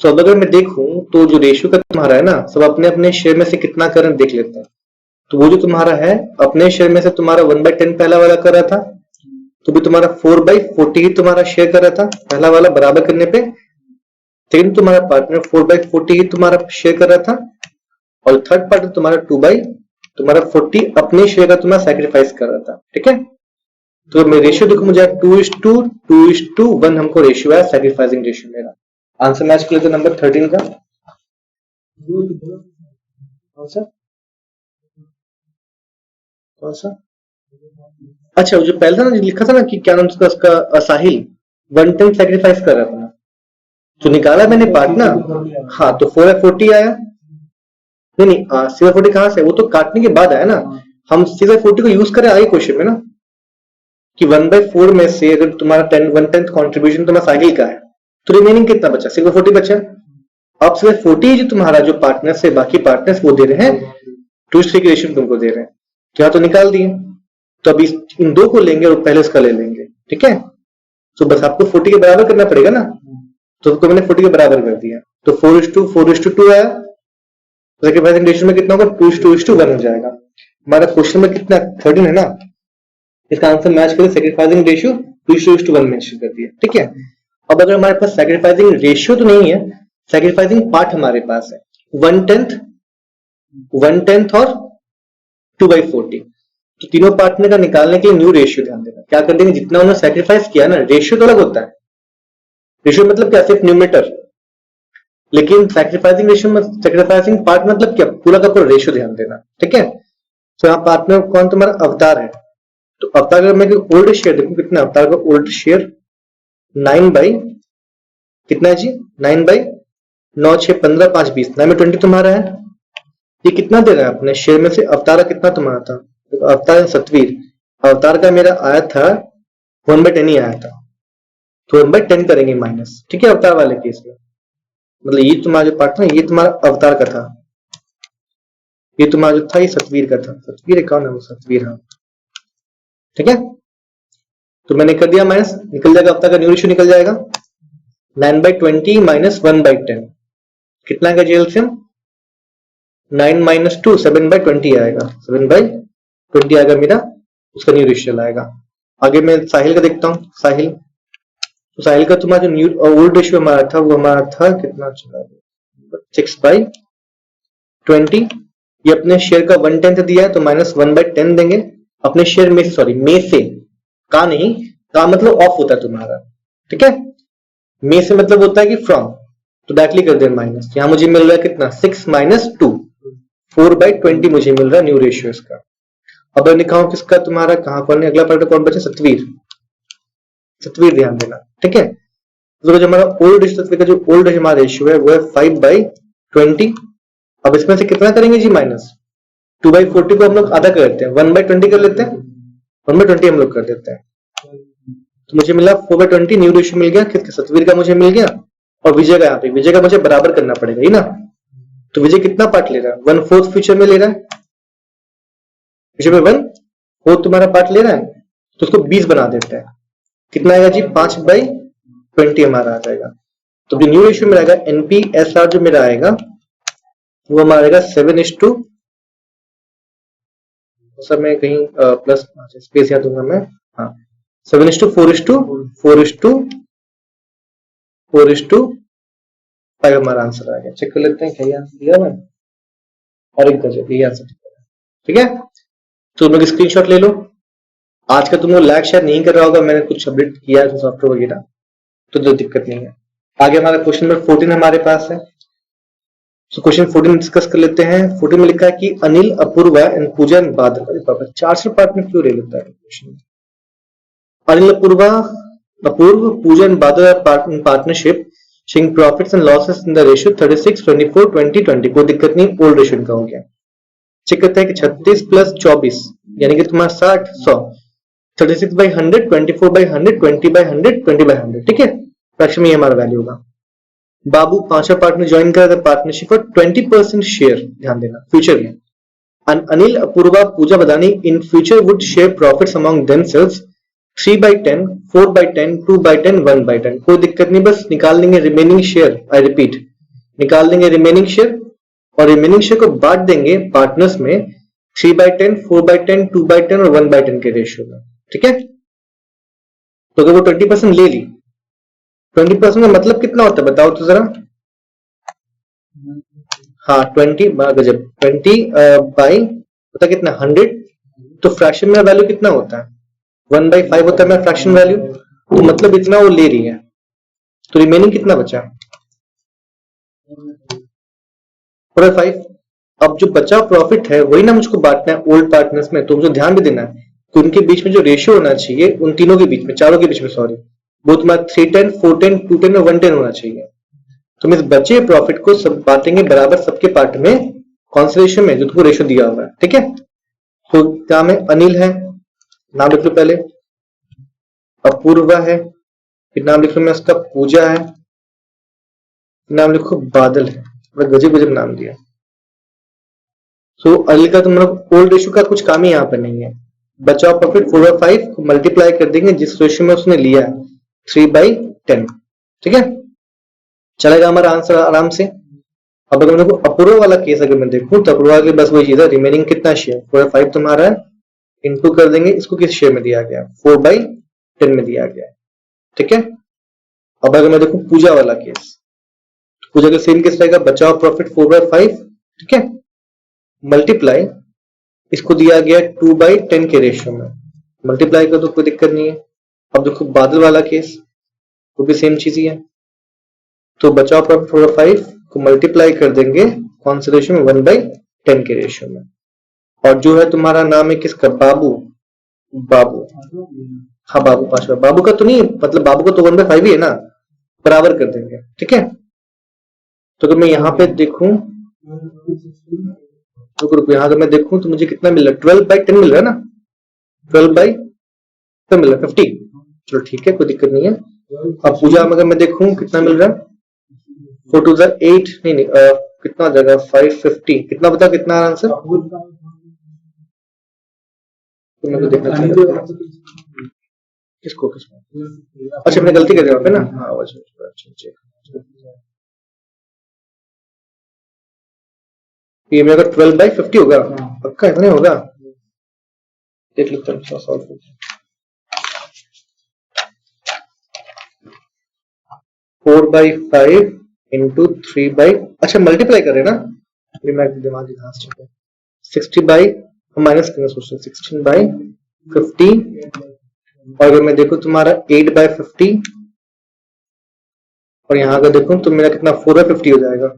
तो अब अगर मैं देखूं तो जो रेशियो का तुम्हारा है ना, सब अपने अपने शेयर में से कितना करंट देख लेते हैं। तो वो जो तुम्हारा है अपने शेयर में से तुम्हारा 1/10 पहला वाला कर रहा था, तो भी तुम्हारा 4/40 ही तुम्हारा शेयर कर रहा था पहला वाला, बराबर करने पे सेकंड तुम्हारा पार्टनर 4/40 ही तुम्हारा शेयर कर रहा था, और थर्ड पार्टनर तुम्हारा 2/40 अपने शेयर का तुम्हारा सैक्रिफाइस कर रहा था, ठीक है। तो मैं रेशियो देखो, मुझे 2:1 हमको रेशियो है, सैक्रिफाइसिंग रेशियो मेरा। आंसर मैच कर लेते नंबर 13 का, कौन सा कौन सा, अच्छा जो पहले था ना, जो लिखा था ना कि क्या नाम उसका साहिल 1/10 सैक्रिफाइस कर रहा था ना, तो निकाला मैंने पार्ट ना, हाँ तो 4/40 आया, नहीं 6/40 कहां से, वो तो काटने के बाद आया ना, हम 6/40 को यूज करें आगे क्वेश्चन में ना, कि 1/4 में से अगर तुम्हारा 1/10 कॉन्ट्रीब्यूशन तुम्हारा साइकिल का है, तो रिमेनिंग कितना बचा, 6/40 बचा। अब 6/40 जो तुम्हारा जो पार्टनर से बाकी पार्टनर्स वो दे रहे हैं, 2:3 की रेशियो तुमको दे रहे हैं, तो यहाँ तो निकाल दिए, तो अभी इन दो को लेंगे और पहले इसका ले लेंगे, ठीक है। तो बस आपको 40 के बराबर करना पड़ेगा ना, तो मैंने 40 के बराबर कर दिया, तो 4:2 आया, सैक्रिफाइसिंग रेशियो में कितना होगा, 2:1 हो जाएगा। हमारा क्वेश्चन में कितना 13 है ना, इसका आंसर मैच करें, सैक्रिफाइसिंग रेशियो 2:1 मेंशन कर दिया, ठीक है। अब अगर हमारे पास सैक्रिफाइसिंग रेशियो तो नहीं है, सैक्रिफाइसिंग पार्ट हमारे पास है 1/10 और 2/40, तो तीनों पार्टनर का निकालने के लिए न्यू रेशियो ध्यान देना, क्या कर देंगे, जितना उन्होंने सैक्रिफाइस किया ना, रेशियो तो अलग होता है, रेशियो मतलब क्या, सिर्फ न्यूमरेटर, लेकिन सैक्रिफाइसिंग रेशियो में सैक्रिफाइसिंग पार्ट मतलब क्या, पूरा का पूरा रेशियो ध्यान देना, ठीक है। तो यहाँ पार्टनर कौन तुम्हारा अवतार है, तो अवतार का मैं ओल्ड शेयर देखूं कितना, अवतार का ओल्ड शेयर 9 बाई कितना है जी, 9/9 6 15 5 20, 9/20 तुम्हारा है। ये कितना दे रहा है अपने शेयर में से, अवतार का कितना तुम्हारा था, तो अवतार सतवीर, अवतार का मेरा आया था 1/10 ही आया था, तो 1/10 करेंगे माइनस, ठीक है। अवतार वाले केस में मतलब ये तुम्हारा जो पार्टनर, ये तुम्हारा अवतार का था, ये तुम्हारा जो था ये सतवीर का था, सतवीर कौन है वो, सतवीर, हाँ ठीक है। तो मैंने कर दिया माइनस, निकल जाएगा अवतार का न्यू रेशियो निकल जाएगा, 9/20 माइनस 1/10 कितना का जेएलसीएम, 9 - 2 7/20 आएगा, 7/20 आएगा मेरा, उसका न्यू रेशियो आएगा। आगे मैं साहिल का देखता हूँ, साहिल, तो साहिल का तुम्हारा जो न्यू ओल्ड रेशियो हमारा था, वो हमारा था कितना चला, 6/20, ये अपने शेयर का 1/10 दिया है, तो माइनस 1/10 देंगे अपने शेयर में, सॉरी में से, का नहीं, का मतलब ऑफ होता है तुम्हारा, ठीक है, में से मतलब होता है कि फ्रॉम, तो डायरेक्टली कर दे माइनस, यहां मुझे मिल रहा है कितना 6 - 2, 4/20 मुझे मिल रहा है न्यू रेशियो इसका। अब मैं लिखा हूं किसका तुम्हारा, कहां कौन है, अगला पार्ट कौन बचा, सतवीर, सतवीर ध्यान देना, ठीक है। तो जो हमारा ओल्ड सतवीर का जो ओल्ड हमारा रेशियो है वो है 5/20, अब इसमें से कितना करेंगे जी माइनस, 2/40 को हम लोग आधा कर देते हैं, 1/20 कर लेते हैं, 1/20 हम लोग कर देते हैं, तो मुझे मिला 4/20 न्यू रेशियो मिल गया, किसके सतवीर का मुझे मिल गया, और विजय का, यहाँ पे विजय का मुझे बराबर करना पड़ेगा ही ना, तो विजय कितना पार्ट ले रहा है, 1/4 फ्यूचर में ले रहा है, विजय में 1/4 तुम्हारा पार्ट ले रहा है, तो उसको 20 बना देते हैं, कितना आएगा जी 5/20 हमारा आ जाएगा। तो जो न्यू रेशियो में आएगा NPSR जो मेरा आएगा वो हमारा आएगा 7:, सर मैं कहीं प्लस स्पेस यहाँ दूंगा मैं, हाँ 7:4:4:4:5 हमारा आंसर आ गया। चेक कर लेते हैं क्या आंसर दिया मैं, और एक गजब ये आंसर ठीक है। तो तुम लोग स्क्रीनशॉट ले लो। आज का तुम लोग लैग शायद नहीं कर रहा होगा, मैंने कुछ अपडेट किया है सॉफ्टवेयर वगैरह, तो दिक्कत नहीं है। आगे हमारा क्वेश्चन नंबर 14 हमारे पास है। तो क्वेश्चन 14 डिस्कस कर लेते हैं। 14 में लिखा है कि अनिल, अपूर्वा एंड पूजा एंड बादल, अरे पापा 400 पार्ट में क्यों ले लेता है question. Anil, Apoorv, Pooja and Badal are partnership sharing profits and losses in the ratio 36, 24, 20, 20। कोई दिक्कत नहीं, ओल्ड रेशियो का हो गया। चेक करते हैं कि 36 + 24 यानी कि तुम्हारा 60, 100, 36/100, 24/100, 20/100, 20/100, ठीक है। फ्रैक्शन में ये हमारा वैल्यू होगा। बाबू 5वां पार्टनर ज्वाइन करा था पार्टनरशिप फॉर 20% शेयर, ध्यान देना फ्यूचर में। अनिल, अपूर्वा, पूजा, बदानी in future would share profits among themselves 3/10, 4/10, 2/10, 1/10। कोई दिक्कत नहीं, बस निकाल देंगे रिमेनिंग शेयर। आई रिपीट, निकाल देंगे रिमेनिंग शेयर, और रिमेनिंग शेयर को बांट देंगे पार्टनर्स में 3/10, 4/10, 2/10 और 1/10 के रेशियो में, ठीक है। तो अगर वो 20% ले ली, 20% का मतलब कितना होता है बताओ तो जरा। हाँ 20 गजब, 20 बाई होता कितना 100, तो फ्रैक्शन में वैल्यू कितना होता है 1/5 होता है मेरा फ्रैक्शन वैल्यू, तो मतलब इतना वो ले रही है, तो रिमेनिंग कितना बचा 4/5। अब जो बचा प्रॉफिट है वही ना मुझको बांटना है ओल्ड पार्टनर्स में, तो मुझे ध्यान भी देना है कि उनके बीच में जो रेशियो होना चाहिए, उन तीनों के बीच में, चारों के बीच में सॉरी, वो तुम्हारा 3/10, 4/10, 2/10 और 1/10 होना चाहिए। तो हम इस बचे प्रॉफिट को सब बांटेंगे बराबर सबके पार्ट में, कौन से रेशियो में, जो तुमको रेशियो दिया हुआ है, ठीक है। तो क्या में अनिल है, नाम लिख लो पहले, अपूर्वा है, फिर नाम लिख लो मैं उसका पूजा है, नाम लिखो बादल है, बड़ा गजब गजब नाम दिया। तो अनिल का तुम लोग ओल्ड रेशियो का कुछ काम ही यहाँ पर नहीं है। बचा प्रॉफिट 4/5 को मल्टीप्लाई कर देंगे जिस रेशियो में उसने लिया है 3/10, ठीक है। चलेगा हमारा आंसर आराम से। अब अगर मेरे को अपूर्व वाला केस अगर मैं देखूं तो अपूर्व के बस वही चीज है, रिमेनिंग कितना शेयर 4/5 तुम्हारा है, इंटू कर देंगे इसको किस शेयर में दिया गया 4/10 में दिया गया, ठीक है। अब अगर मैं देखूं पूजा वाला केस, पूजा का सेम केस रहेगा, बचाओ प्रॉफिट 4/5, ठीक है, मल्टीप्लाई इसको दिया गया 2/10 के रेशियो में, मल्टीप्लाई कर दो कोई दिक्कत नहीं है। अब देखो बादल वाला केस, वो भी सेम चीज ही है, तो बचाओ प्रॉफिट 4/5 को मल्टीप्लाई कर देंगे कौन से रेशियो में 1/10 के रेशियो में। और जो है तुम्हारा नाम है किसका, बाबू, बाबू, हाँ बाबू 5वां, बाबू का तो नहीं, मतलब बाबू का तो 1/5 ही है ना, बराबर कर देंगे, ठीक है। तो अगर मैं यहाँ पे देखूं, तो यहाँ अगर मैं देखूं तो मुझे कितना मिल रहा है 12/10 मिल रहा है ना, 12/10 मिल रहा है 50, चलो ठीक है कोई दिक्कत नहीं है। अब पूजा में अगर मैं देखूं कितना मिल रहा है 4 2 8, नहीं कितना हो जाएगा 550, कितना बता कितना आंसर, तो मेरे को देखना चाहिए किसको किसको, अच्छा मैंने गलती कर दिया वहां पे ना, हाँ ये मेरा 12/50 होगा, पक्का इतने होगा, देख लेते हैं सॉल्व करते हैं। 4/5 इंटू 3 अच्छा मल्टीप्लाई कर रहे हैं ना, मैं दिमाग की घास चुका है, 60 माइनस करना सोच रहे 16/50, और अगर मैं देखूं तुम्हारा 8/50, और यहाँ अगर देखूं तो मेरा कितना 4/50 हो जाएगा,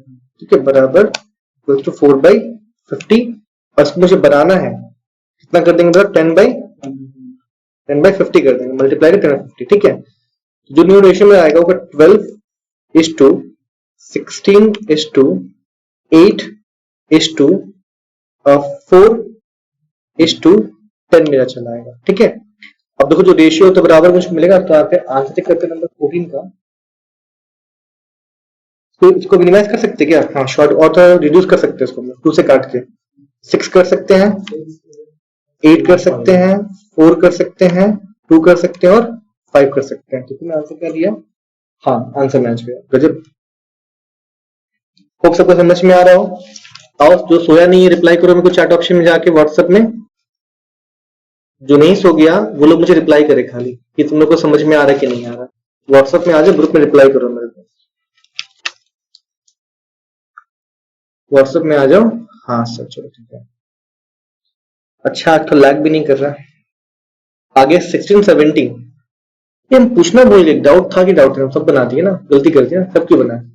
ठीक है, बराबर 4/50, और इसको मुझे बनाना है कितना कर देंगे, 10/50 कर देंगे, मल्टीप्लाई 10/50, ठीक है। जो न्यू रेशियो में आएगा वो 12:16:8 इज टू 4:10 मेरा चला आएगा। ठीक है, अब देखो जो रेशियो तो बराबर मुझे मिलेगा, तो यहाँ पे आंसर चेक करते नंबर 14 का। तो इसको मिनिमाइज कर सकते क्या? हाँ, शॉर्ट और तो रिड्यूस कर सकते हैं इसको 2 से काट के 6 कर सकते हैं, 8 कर सकते हैं, 4 कर सकते हैं, 2 कर सकते हैं और 5 कर सकते हैं। तो तुमने आंसर क्या दिया? हाँ, आंसर मैच गया। गजब। होप सबको समझ में आ रहा हो। आओ, जो सोया नहीं है रिप्लाई करो मेरे को चैट ऑप्शन में जाके व्हाट्सएप में। जो नहीं सो गया वो लोग मुझे रिप्लाई करे खाली कि तुम लोग को समझ में आ रहा है कि नहीं आ रहा। व्हाट्सएप में आ जाओ, ग्रुप में रिप्लाई करो मेरे को। व्हाट्सएप में आ जाओ। हाँ सर, चलो ठीक है। अच्छा, आज तो लैग भी नहीं कर रहा। आगे 16 17 ये हम पूछना भूल गए। डाउट था कि डाउट है, सब बना दिए ना, गलती कर दी ना, सब क्यों बना है।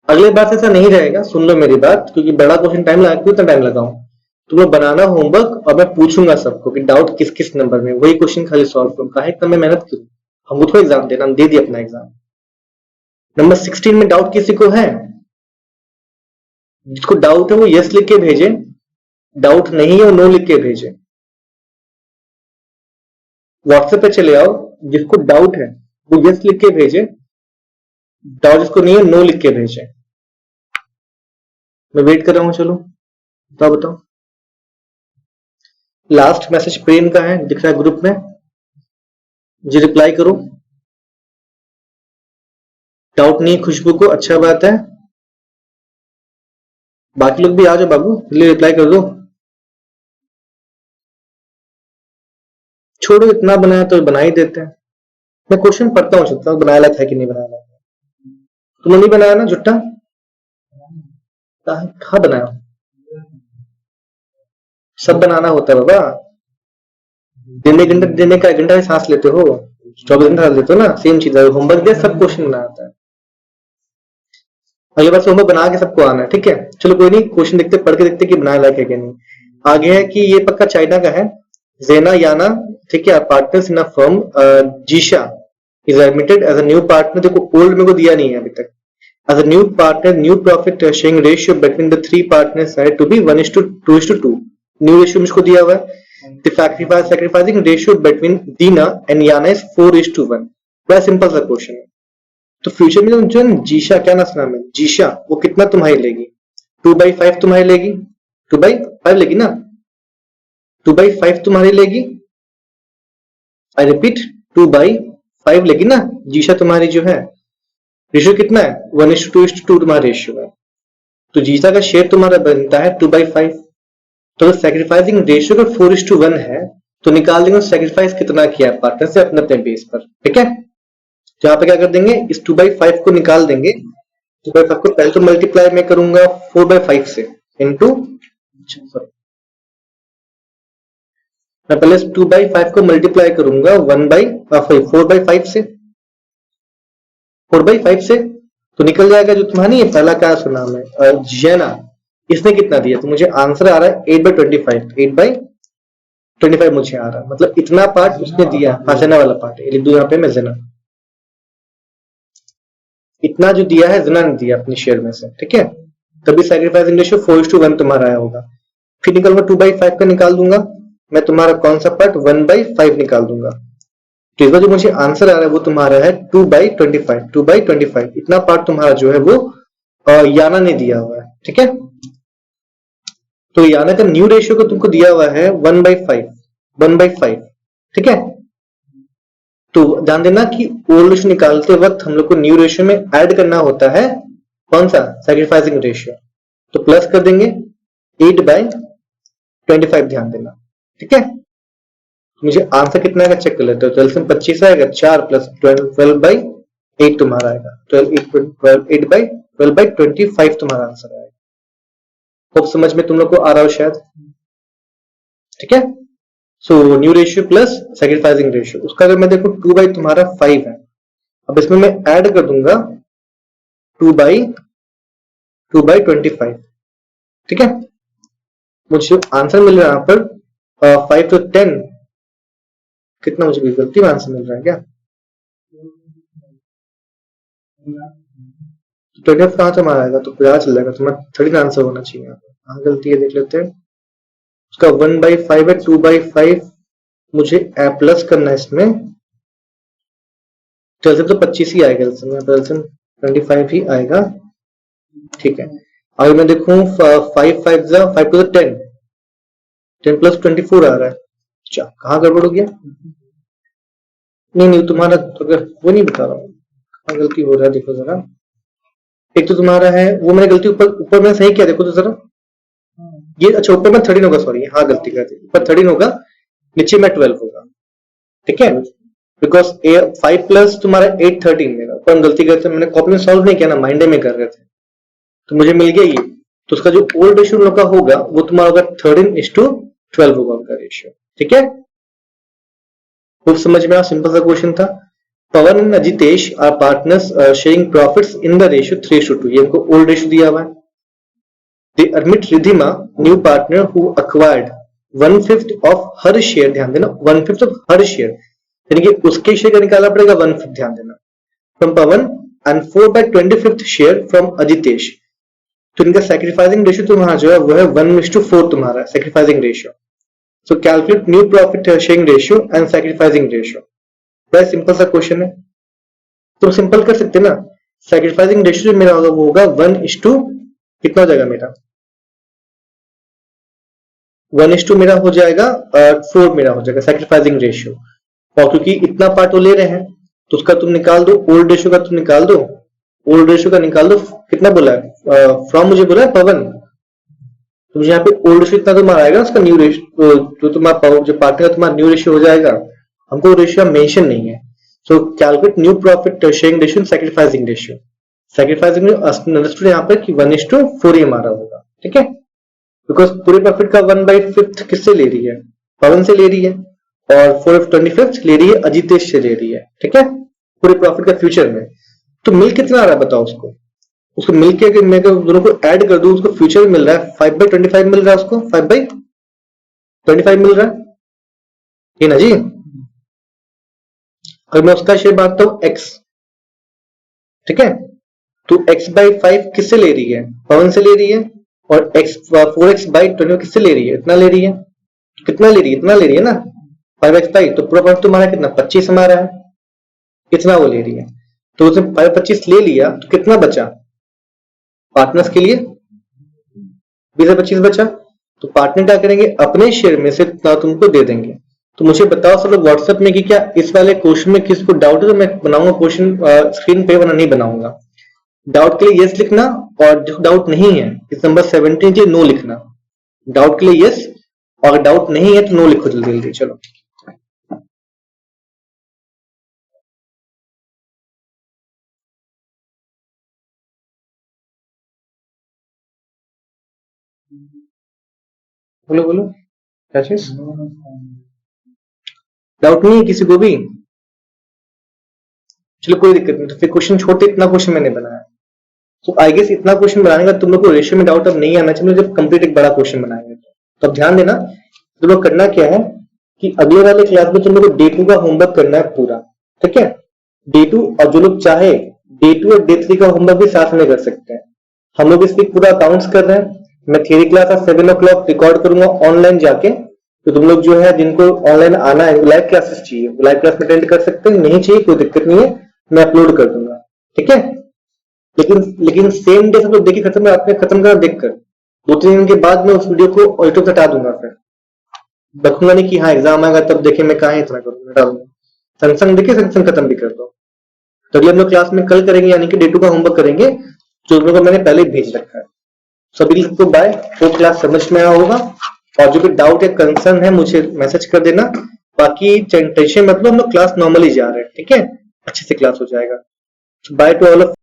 अगले बार से ऐसा नहीं रहेगा, सुन लो मेरी बात, क्योंकि बड़ा क्वेश्चन टाइम लगा, क्यों इतना टाइम लगाऊं। तुम्हें बनाना होमवर्क और मैं पूछूंगा सबको कि डाउट किस किस नंबर में, वही क्वेश्चन खाली सॉल्व करूं। काहे इतना मैं मेहनत करूं, हमको थोड़ा एग्जाम देना, हम दे दिए अपना एग्जाम। नंबर 16 में डाउट किसी को है? जिसको डाउट है वो यस लिख के भेजे, डाउट नहीं है वो नो लिख के भेजे। व्हाट्सएप पे चले आओ, जिसको डाउट है वो यस लिख के भेजे, डाउट जिसको नहीं है नो लिख के भेजे। मैं वेट कर रहा हूं। चलो बताओ। लास्ट मैसेज प्रेम का है, दिख रहा है ग्रुप में, जी रिप्लाई करो। डाउट नहीं खुशबू को, अच्छा बात है। बाकी लोग भी आ जाओ बाबू, जल्दी रिप्लाई कर दो। छोड़ो, इतना बनाया तो बना ही देते हैं। मैं क्वेश्चन पढ़ता हूँ, सोचता हूँ बनाया था कि नहीं बनाया। तुमने नहीं बनाया ना जुट्टा? कहाँ बनाया? सब बनाना होता है बाबा। देने का 1 घंटा सांस लेते हो, 24 घंटा सांस लेते हो ना, सेम चीज है। होमवर्क दिया, सब क्वेश्चन बनाना आता है। अगले बार से होमवर्क बना के सबको आना है, ठीक है। चलो कोई नहीं, क्वेश्चन देखते, पढ़ के देखते कि बनाया लायक है कि नहीं। आगे है कि ये पक्का चाइना का है। जेना याना, ठीक है, partners in a firm. Jisha is admitted as a new partner. देखो ओल्ड में को दिया नहीं है अभी तक। As a new partner, new profit sharing ratio between the 3 partners है टू बी 1:2:2। न्यू रेशियो मुझको दिया हुआ है। The sacrificing ratio between Dina and Yana is 4:1। बड़ा सिंपल सा क्वेश्चन है। तो फ्यूचर में जो जीशा, क्या नाम है, जीशा, वो कितना तुम्हारी लेगी? 2/5 तुम्हारी लेगी, 2/5 लेगी ना, 2/5 तुम्हारी लेगी। आई रिपीट, 2/5 लेगी ना जीशा तुम्हारी जो है। रेशियो कितना है? 1:2:2 तुम्हारा रेशियो है। तो जीशा का शेयर तुम्हारा बनता है 2/5। तो सैक्रिफाइसिंग रेशियो का 4:1 है, तो निकाल देंगे सैक्रिफाइस कितना किया पार्टनर से अपने अपने बेस पर। ठीक है, तो यहाँ पे क्या कर देंगे, इस 2/5 को निकाल देंगे। 2/5 को पहले तो मल्टीप्लाई में करूंगा 4/5 से इंटू, मैं पहले 2/5 को मल्टीप्लाई करूंगा 4/5 से, 4/5 से तो निकल जाएगा जो तुम्हारा नहीं है पहला, क्या सुना मैं, जेना, इसने कितना दिया? तो मुझे आंसर आ रहा है 8/25। 8/25 मुझे आ रहा है, मतलब इतना पार्ट उसने दिया। हाँ, जेना वाला पार्ट लिख दू यहाँ पे मैं, जेना इतना जो दिया है जेना ने दिया अपने शेयर में से, ठीक है। तभी सैक्रिफाइसिंग रेशियो 4:1 तुम्हारा आया होगा। फिर निकलूंगा 2/5 का निकाल दूंगा मैं, तुम्हारा कौन सा पार्ट 1/5 निकाल दूंगा। तो इसका जो मुझे आंसर आ रहा है वो तुम्हारा है 2/25। 2/25 इतना पार्ट तुम्हारा जो है वो याना ने दिया हुआ है, ठीक है। तो याना का न्यू रेशियो को तुमको दिया हुआ है 1/5, ठीक है। तो ध्यान देना कि ओल्ड रेशियो निकालते वक्त हम लोग को न्यू रेशियो में ऐड करना होता है कौन सा, सैक्रिफाइसिंग रेशियो। तो प्लस कर देंगे 8/25, ध्यान देना, ठीक है। मुझे आंसर कितना आएगा चेक कर लेते हो। 12 से 25 आएगा, 4 प्लस 12/8 तुम्हारा आएगा। 12/25 तुम्हारा आंसर आएगा। खूब समझ में तुम लोग को आ रहा हो शायद, ठीक है। So new ratio plus sacrificing ratio, उसका अगर मैं देखो 2/5 तुम्हारा 5 है। अब इसमें मैं ऐड कर दूंगा 2/25, ठीक है। मुझे आंसर मिल रहा है यहाँ पर 5 to 10, कितना मुझे गलती में आंसर मिल रहा है क्या? तो 25 कहाँ से हमारा आएगा, तो पता चल जाएगा तुम्हारा 13 आंसर होना चाहिए। यहाँ गलती है, देख लेते हैं। उसका 1/5 है, 2/5 मुझे ए प्लस करना है इसमें, एलसीएम तो 25 ही आएगा, एलसीएम 25 ही आएगा। ठीक है, अगर मैं देखूं 5 5 टू 10, 10 प्लस 24 आ रहा है। अच्छा, कहाँ गड़बड़ हो गया? नहीं तुम्हारा तो वो नहीं बता रहा हूँ, कहाँ गलती हो रहा है देखो जरा। एक तो तुम्हारा है वो मैंने गलती ऊपर मैंने सही किया, देखो तो जरा ये। अच्छा, ऊपर में 13 होगा, सॉरी, हाँ गलती कर दी, ऊपर 13 होगा, नीचे में 12 होगा। ठीक है, बिकॉज 5 प्लस तुम्हारा 8 13 मेरा, ऊपर गलती करते मैंने कॉपी में सॉल्व नहीं किया ना, माइंड में कर रहे थे, तो मुझे मिल गया ये। तो उसका जो ओल्ड रेशियो का होगा वो तुम्हारा होगा 13:12 होगा उनका रेशियो। ठीक है, खूब समझ में आया, सिंपल सा क्वेश्चन था। Pawan and Ajitesh are partners sharing profits in the ratio 3:2, ये इनको ओल्ड रेशियो दिया हुआ है। They admit Ridhima, new partner who acquired 1/5 of her share, ध्यान देना 1/5 of her share, यानी कि उसके शेयर का निकालना पड़ेगा 1/5, ध्यान देना, from Pavan and 4/25 share from Ajitesh। तो इनका सैक्रिफाइसिंग रेशियो तुम्हारा जो है वो है 1:4 तुम्हारा sacrificing ratio. So calculate new profit sharing ratio and sacrificing ratio. बड़ा सिंपल सा क्वेश्चन है, तो सिंपल कर सकते ना। सैक्रिफाइसिंग रेशियो जो मेरा होगा वो होगा 1:, कितना हो जाएगा मेरा 1:2 मेरा हो जाएगा, 4 मेरा हो जाएगा सैक्रिफाइसिंग रेशियो। और क्योंकि इतना पार्ट वो ले रहे हैं तो उसका तुम निकाल दो, ओल्ड रेशियो का तुम निकाल दो, ओल्ड रेशियो का निकाल दो। कितना बोला है फ्रॉम, मुझे बोला है पवन, तो मुझे यहाँ पे ओल्ड रेशियो इतना तुम्हारा आएगा, उसका न्यू रेशियो जो तुम्हारा जो पार्ट है तुम्हारा न्यू रेशियो हो जाएगा। हमको रेशियो मेंशन नहीं है, सो calculate new profit sharing ratio, sacrificing ratio. Sacrificing understood यहाँ पे कि 1:4 ही हमारा होगा। ठीक है, बिकॉज पूरे प्रॉफिट का 1/5 किससे ले रही है, पवन से ले रही है, और 4/25 ले रही है अजितेश से ले रही है। ठीक है, पूरे प्रॉफिट का फ्यूचर में। तो मिल कितना आ रहा है बताओ उसको, उसको मिल के अगर मैं दोनों को ऐड कर दूं, उसको फ्यूचर में मिल रहा है 5/25 मिल रहा है, उसको 5/25 मिल रहा है, ये ना जी। अगर मैं उसका शेयर बांटता हूं x, ठीक है, तो x/5 किससे ले रही है, पवन से ले रही है, और 4x/20 किससे ले रही है, इतना ले रही है। कितना ले रही है, इतना ले रही है ना 5x/, तो पूरा प्रॉफिट तुम्हारा कितना 25 हमारा है, कितना वो ले रही है। तो उसने 5/25 ले लिया, तो कितना बचा पार्टनर्स के लिए, 20/25 बचा। तो पार्टनर क्या करेंगे, अपने शेयर में से इतना तुमको दे देंगे। तो मुझे बताओ सब लोग व्हाट्सएप में कि क्या इस वाले क्वेश्चन में किसको डाउट है, तो मैं बनाऊंगा क्वेश्चन स्क्रीन पे, वरना नहीं बनाऊंगा। डाउट के लिए यस लिखना, और जो डाउट नहीं है इस नंबर 17 के लिए नो लिखना। डाउट के लिए यस, और डाउट नहीं है तो नो लिखो जल्दी जल्दी। चलो बोलो बोलो, क्या चीज डाउट नहीं है किसी को भी? चलो कोई दिक्कत नहीं, तो फिर क्वेश्चन छोड़ते, इतना क्वेश्चन मैंने बनाया। तो आई गेस इतना क्वेश्चन बनाने का तुम लोग को रेशियो में डाउट अब नहीं आना चाहिए, जब कंप्लीट एक बड़ा क्वेश्चन बनाएंगे। तो अब ध्यान देना, तुम लोग करना क्या है कि अगले वाले क्लास में तुम लोग को डे 2 का होमवर्क करना है पूरा। ठीक है, डे 2, और जो लोग चाहे डे 2 और डे 3 का होमवर्क भी साथ में कर सकते हैं। हम लोग इस वीक पूरा अकाउंट्स कर रहे हैं। मैं थियरी क्लास आज 7 o'clock रिकॉर्ड करूंगा ऑनलाइन जाके, तो तुम लोग जो है जिनको ऑनलाइन आना है, लाइव क्लासेस चाहिए, लाइव क्लास में अटेंड कर सकते हैं, नहीं चाहिए कोई दिक्कत नहीं है, मैं अपलोड कर दूंगा। ठीक है, लेकिन सेम डे सब लोग देखिए खत्म, आपने खत्म करना देखकर 2-3 दिन के बाद मैं उस वीडियो को यूट्यूब से हटा दूंगा, फिर रखूंगा नहीं कि हाँ एग्जाम आएगा तब देखे, मैं कहा इतना करूंगा, हटा दूंगा। संग देखिए, संग खत्म भी कर दो। तो अगले हम लोग क्लास में कल करेंगे, यानी कि डे 2 का होमवर्क करेंगे, जो लोगों को मैंने पहले भेज रखा है। सभी को बाय, वो क्लास समझ में आया होगा, और जो भी डाउट या कंसर्न है मुझे मैसेज कर देना। बाकी टेंशन मत लो, हम लोग क्लास नॉर्मली जा रहे हैं। ठीक है, अच्छे से क्लास हो जाएगा। By two all of